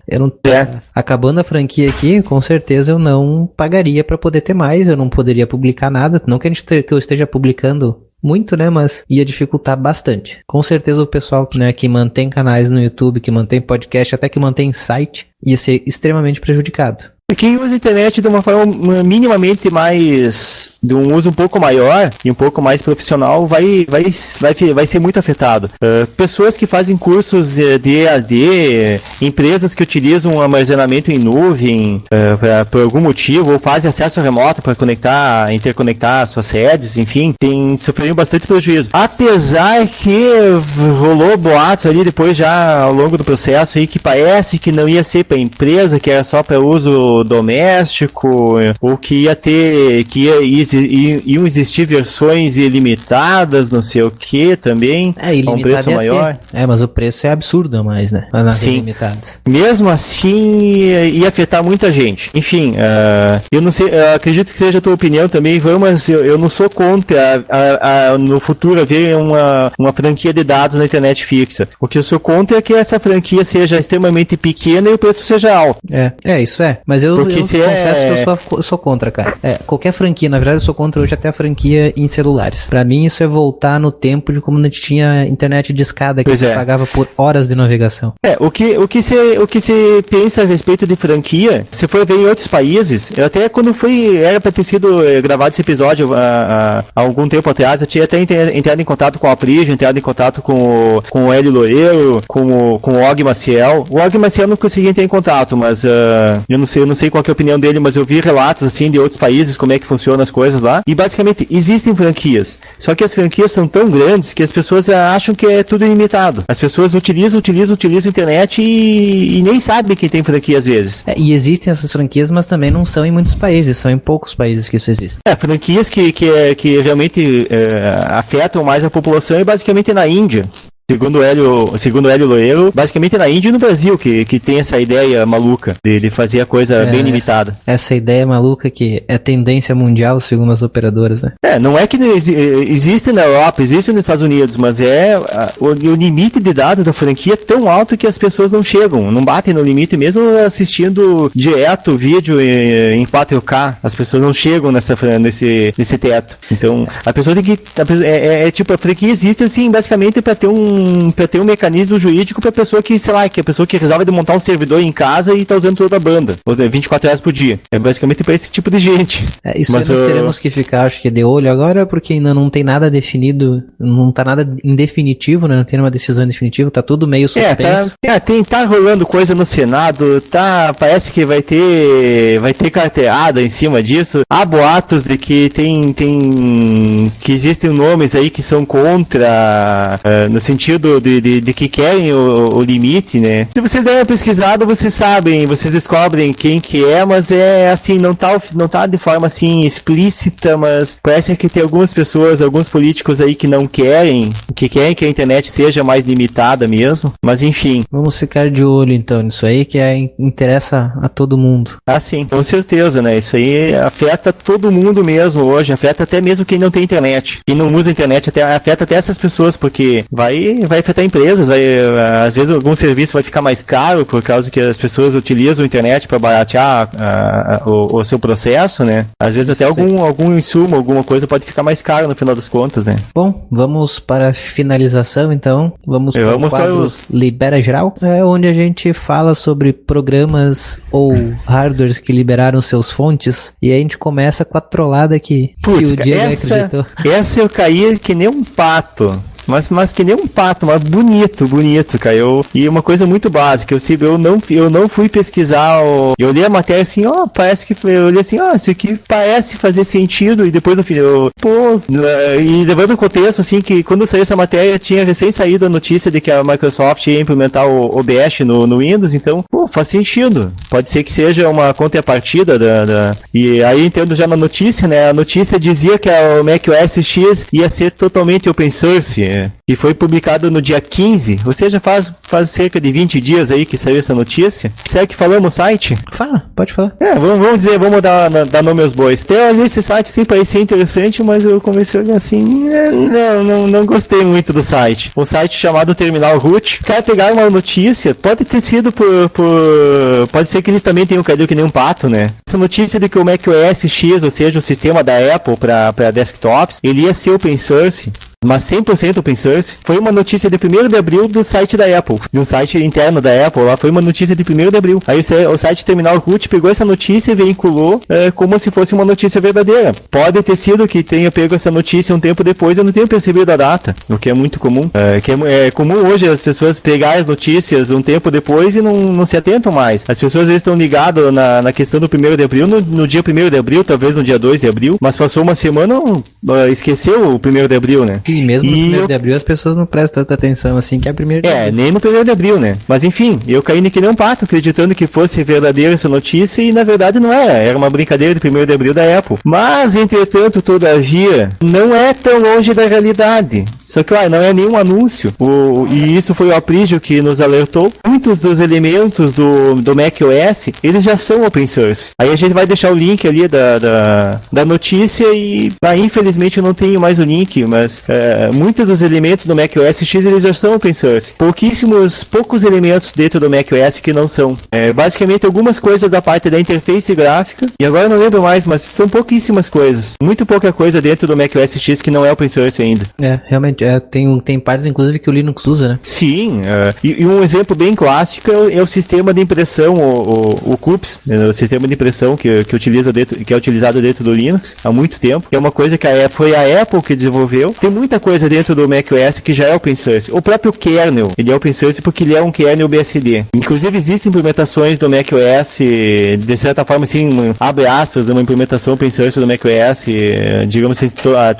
Acabando a franquia aqui, com certeza eu não pagaria para poder ter mais, eu não poderia publicar nada, não que eu esteja publicando muito, né, mas ia dificultar bastante. Com certeza o pessoal, né, que mantém canais no YouTube, que mantém podcast, até que mantém site, ia ser extremamente prejudicado. Quem usa a internet de uma forma minimamente mais, de um uso um pouco maior e um pouco mais profissional, vai ser muito afetado. Pessoas que fazem cursos de EAD, empresas que utilizam armazenamento em nuvem por algum motivo, ou fazem acesso remoto para interconectar suas redes, enfim, sofreram bastante prejuízo. Apesar que rolou boatos ali depois já ao longo do processo aí que parece que não ia ser para empresa, que era só para uso doméstico, ou que iam existir versões ilimitadas, não sei o que também, a um preço maior. Mas o preço é absurdo a mais, né? Sim, limitadas. Mesmo assim, ia afetar muita gente. Enfim, eu não sei, eu acredito que seja a tua opinião também, mas eu não sou contra no futuro haver uma franquia de dados na internet fixa. O que eu sou contra é que essa franquia seja extremamente pequena e o preço seja alto. Isso é. Mas eu confesso que eu sou contra, cara. Qualquer franquia, na verdade eu sou contra hoje até a franquia em celulares. Pra mim isso é voltar no tempo de como a gente tinha internet de escada, que você pagava por horas de navegação. O que você pensa a respeito de franquia, se for ver em outros países, até quando era pra ter sido gravado esse episódio há algum tempo atrás, eu tinha até entrado em contato com a Prigio, entrado em contato com o Hélio Loureiro, com o Og Maciel. O Og Maciel não conseguia entrar em contato, mas eu não sei qual que é a opinião dele, mas eu vi relatos assim de outros países, como é que funcionam as coisas lá, e basicamente existem franquias, só que as franquias são tão grandes que as pessoas acham que é tudo ilimitado. As pessoas utilizam a internet e nem sabem que tem franquia às vezes. E existem essas franquias, mas também não são em muitos países, são em poucos países que isso existe. Franquias que realmente afetam mais a população é basicamente na Índia. Segundo o Hélio Loureiro, basicamente na Índia e no Brasil, que tem essa ideia maluca de fazer a coisa bem limitada. Essa ideia maluca que é tendência mundial, segundo as operadoras, né? Não é que existe na Europa, existe nos Estados Unidos, mas o limite de dados da franquia é tão alto que as pessoas não chegam, não batem no limite, mesmo assistindo direto vídeo em 4K, as pessoas não chegam nesse teto. Então, a pessoa tem que... a franquia existe, assim, basicamente para ter um mecanismo jurídico para pessoa que, sei lá, que a pessoa que resolve montar um servidor em casa e tá usando toda a banda, 24 horas por dia. É basicamente para esse tipo de gente. Isso nós teremos que ficar, acho que de olho agora, porque ainda não tem nada definido, não tá nada em definitivo, né? Não tem uma decisão definitiva, tá tudo meio suspenso. Tá rolando coisa no Senado, parece que vai ter carteirada em cima disso. Há boatos de que que existem nomes aí que são contra, no sentido de que querem o limite, né? Se vocês derem uma pesquisada, vocês descobrem quem que é, mas é assim, não tá de forma assim explícita, mas parece que tem algumas pessoas, alguns políticos aí que querem que a internet seja mais limitada mesmo, mas enfim. Vamos ficar de olho então nisso aí, que interessa a todo mundo. Sim, com certeza, né? Isso aí afeta todo mundo mesmo hoje, afeta até mesmo quem não tem internet. Quem não usa internet afeta até essas pessoas, porque vai afetar empresas, às vezes algum serviço vai ficar mais caro por causa que as pessoas utilizam a internet para baratear o seu processo, né? Às vezes até algum insumo, alguma coisa pode ficar mais caro no final das contas, né? Bom, vamos para a finalização então, vamos para o quadro Libera Geral, onde a gente fala sobre programas ou hardwares que liberaram seus fontes, e aí a gente começa com a trollada que o Diego acreditou. Essa eu caí que nem um pato. Mas que nem um pato, mas bonito, cara. E uma coisa muito básica, eu não fui pesquisar, eu li a matéria assim, parece que, eu li assim, isso aqui parece fazer sentido, e depois no final, e levando o contexto, assim, que quando saiu essa matéria, tinha recém saído a notícia de que a Microsoft ia implementar o OBS no Windows, então, faz sentido. Pode ser que seja uma contrapartida e aí entendo já na notícia, né, a notícia dizia que o macOS X ia ser totalmente open source, e foi publicado no dia 15, ou seja, faz cerca de 20 dias aí que saiu essa notícia. Será que falamos no site? Fala, pode falar. Vamos dar nome aos bois. Até ali esse site sim parecia interessante, mas eu comecei a olhar assim, não gostei muito do site. Um site chamado Terminal Root. Os caras pegaram uma notícia, pode ter sido pode ser que eles também tenham caído que nem um pato, né? Essa notícia de que o macOS X, ou seja, o sistema da Apple para desktops, ele ia ser open source, mas 100% open source, foi uma notícia de 1º de abril do site da Apple, de um site interno da Apple lá, foi uma notícia de 1º de abril. Aí o site Terminal Root pegou essa notícia e veiculou como se fosse uma notícia verdadeira. Pode ter sido que tenha pego essa notícia um tempo depois, eu não tenho percebido a data, o que é muito comum. É comum hoje as pessoas pegarem as notícias um tempo depois e não se atentam mais. As pessoas às vezes estão ligadas na questão do 1º de abril, no dia 1º de abril, talvez no dia 2 de abril, mas passou uma semana, esqueceu o 1º de abril, né? Sim, mesmo no 1º de abril as pessoas não prestam tanta atenção assim, que é 1º de abril. Nem no 1º de abril, né? Mas enfim, eu caí que nem um pato, acreditando que fosse verdadeira essa notícia e na verdade não era uma brincadeira de 1º de abril da Apple. Mas, entretanto, todavia, não é tão longe da realidade. Só que, não é nenhum anúncio. E isso foi o Aprígio que nos alertou. Muitos dos elementos do macOS, eles já são open source. Aí a gente vai deixar o link ali da notícia e, infelizmente eu não tenho mais o link, mas muitos dos elementos do macOS X, eles já são open source. Poucos elementos dentro do macOS que não são. Basicamente algumas coisas da parte da interface gráfica, e agora eu não lembro mais, mas são pouquíssimas coisas. Muito pouca coisa dentro do macOS X que não é open source ainda. Realmente, tem partes inclusive que o Linux usa, né? Sim, e um exemplo bem clássico é o sistema de impressão, o CUPS, o sistema de impressão que é utilizado dentro do Linux há muito tempo, que é uma coisa que foi a Apple que desenvolveu. Tem muita coisa dentro do macOS que já é open source. O próprio kernel, ele é open source porque ele é um kernel BSD. Inclusive existem implementações do macOS, de certa forma assim, abre aspas, uma implementação open source do macOS, digamos assim,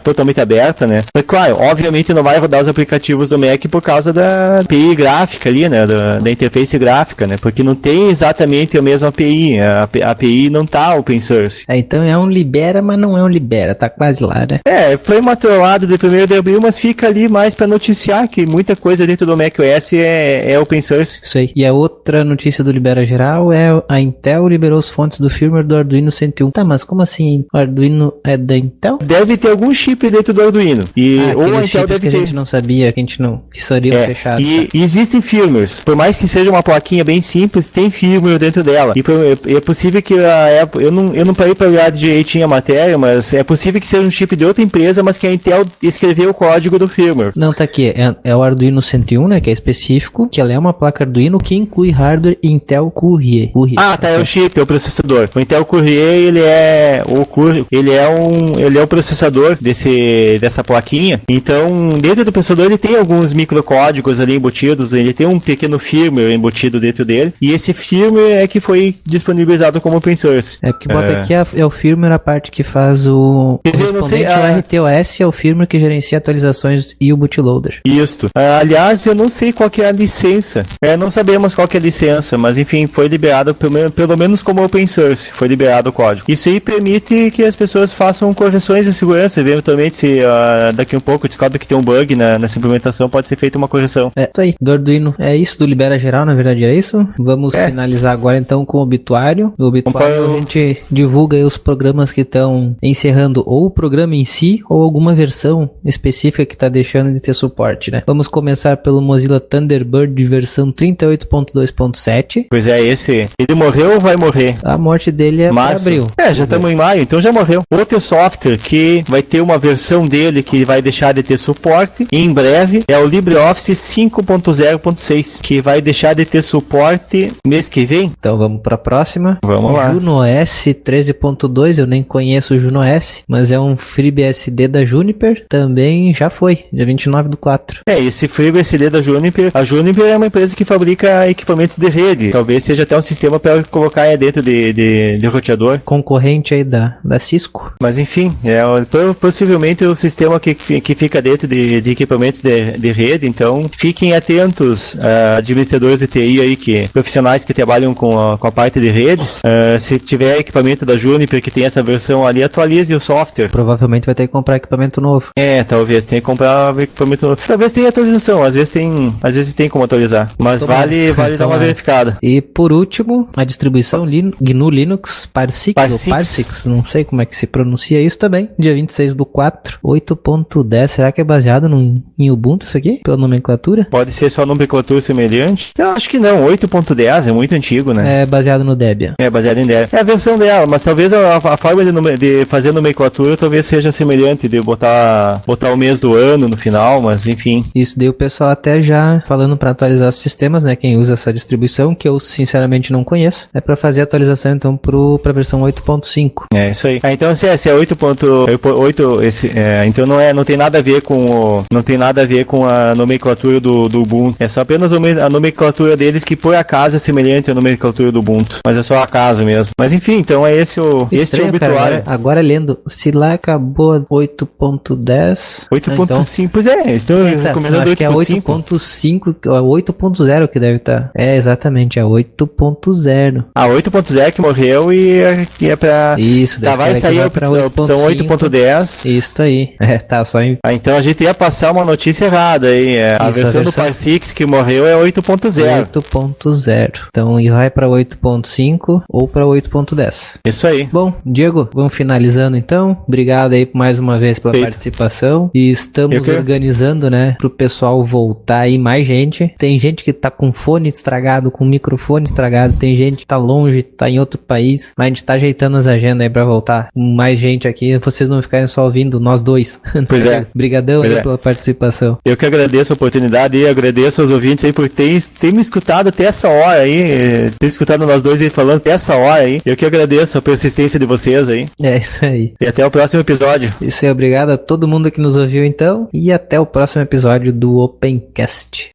totalmente aberta, né? Mas claro, obviamente não vai rodar os aplicativos do Mac por causa da API gráfica ali, né? Da interface gráfica, né? Porque não tem exatamente a mesma API. A API não tá open source. Então é um libera, mas não é um libera, tá quase lá, né? Foi uma trollada de 1º de abril, mas fica ali mais pra noticiar que muita coisa dentro do macOS é open source. Isso aí. E a outra notícia do Libera Geral é a Intel liberou as fontes do firmware do Arduino 101. Tá, mas como assim? O Arduino é da Intel? Deve ter algum chip dentro do Arduino. Ou a Intel deve que ter. A gente não sabia, que seriam fechados. E existem firmwares. Por mais que seja uma plaquinha bem simples, tem firmware dentro dela. E é possível que a Apple... Eu não parei pra olhar direitinho a matéria, mas é possível que seja um chip de outra empresa, mas que a Intel escreveu o código do firmware. Não, tá aqui. É o Arduino 101, né? Que é específico, que ela é uma placa Arduino que inclui hardware Intel Courier. É o chip, é o processador. O Intel Courier, ele é o processador dessa plaquinha. Então, dentro do processador, ele tem alguns microcódigos ali embutidos, ele tem um pequeno firmware embutido dentro dele, e esse firmware é que foi disponibilizado como open source. Porque bota aqui é o firmware, a parte que faz o correspondente ao RTOS, é o firmware que gerencia atualizações e o bootloader. Isso. Aliás, eu não sei qual que é a licença. Não sabemos qual que é a licença, mas enfim, foi liberado pelo menos como open source, foi liberado o código. Isso aí permite que as pessoas façam correções de segurança, eventualmente se daqui a um pouco descobre que tem um bug nessa implementação, pode ser feita uma correção. Isso aí, do Arduino. É isso do Libera Geral, na verdade é isso. Vamos finalizar agora então com o obituário. No obituário a gente divulga aí os programas que estão encerrando ou o programa em si, ou alguma versão específica que está deixando de ter suporte, né? Vamos começar pelo Mozilla Thunderbird versão 38.2.7. Pois é, ele morreu ou vai morrer? A morte dele é para abril. Já estamos em maio, então já morreu. Outro software que vai ter uma versão dele que vai deixar de ter suporte em breve é o LibreOffice 5.0.6, que vai deixar de ter suporte mês que vem. Então vamos para a próxima. Vamos lá. JunoOS 13.2, eu nem conheço o JunoOS, mas é um FreeBSD da Juniper, também já foi, dia 29/4. Esse FreeBSD da Juniper, a Juniper é uma empresa que fabrica equipamentos de rede, talvez seja até um sistema para colocar dentro de roteador. Concorrente aí da Cisco. Mas enfim, possivelmente o sistema que fica dentro de equipamentos de rede, então fiquem atentos, administradores de TI aí, profissionais que trabalham com a parte de redes, se tiver equipamento da Juniper que tem essa versão ali, atualize o software. Provavelmente vai ter que comprar equipamento novo. Talvez tenha que comprar equipamento novo. Talvez tenha atualização, às vezes tem como atualizar, mas vale dar uma verificada. E por último, a distribuição GNU Linux Parsix, não sei como é que se pronuncia isso também, dia 26/4, 8.10, será que é baseado em Ubuntu isso aqui, pela nomenclatura? Pode ser só nomenclatura semelhante? Eu acho que não, 8.10 é muito antigo, né? É baseado no Debian. É baseado em Debian. É a versão dela, mas talvez a forma de fazer nomenclatura talvez seja semelhante, de botar o mês do ano no final, mas enfim. Isso daí o pessoal até já falando para atualizar os sistemas, né? Quem usa essa distribuição, que eu sinceramente não conheço, é para fazer a atualização então para a versão 8.5. É isso aí. Então se é 8.8, então não tem nada a ver com a nomenclatura do Ubuntu. É só apenas a nomenclatura deles que por acaso é semelhante à nomenclatura do Ubuntu, mas é só acaso mesmo. Mas enfim, então é esse o obituário. Agora lendo, se lá acabou 8.10, 8.2. 8.5, pois é, estou recomendando acho que é 8.5, 8.0 que deve estar. É, exatamente, é 8.0. A 8.0 que morreu e é pra... Isso, tá, vai sair a opção 8.10. Isso aí. É, tá, só em... Então a gente ia passar uma notícia errada aí. A versão do PAR6 que morreu é 8.0. 8.0. Então, e vai pra 8.5 ou pra 8.10. Isso aí. Bom, Diego, vamos finalizando então. Obrigado aí mais uma vez pela participação. E estamos organizando, né, pro pessoal voltar aí mais gente. Tem gente que tá com fone estragado, com microfone estragado. Tem gente que tá longe, tá em outro país. Mas a gente tá ajeitando as agendas aí pra voltar. Mais gente aqui. Vocês não ficarem só ouvindo nós dois. Pois é. Obrigadão pela participação. Eu que agradeço a oportunidade e agradeço aos ouvintes aí por ter me escutado até essa hora aí. Ter escutado nós dois aí falando até essa hora aí. Eu que agradeço a persistência de vocês aí. É isso aí. E até o próximo episódio. Isso aí, obrigado a todo mundo que nos ouviu então. E até o próximo episódio do Opencast.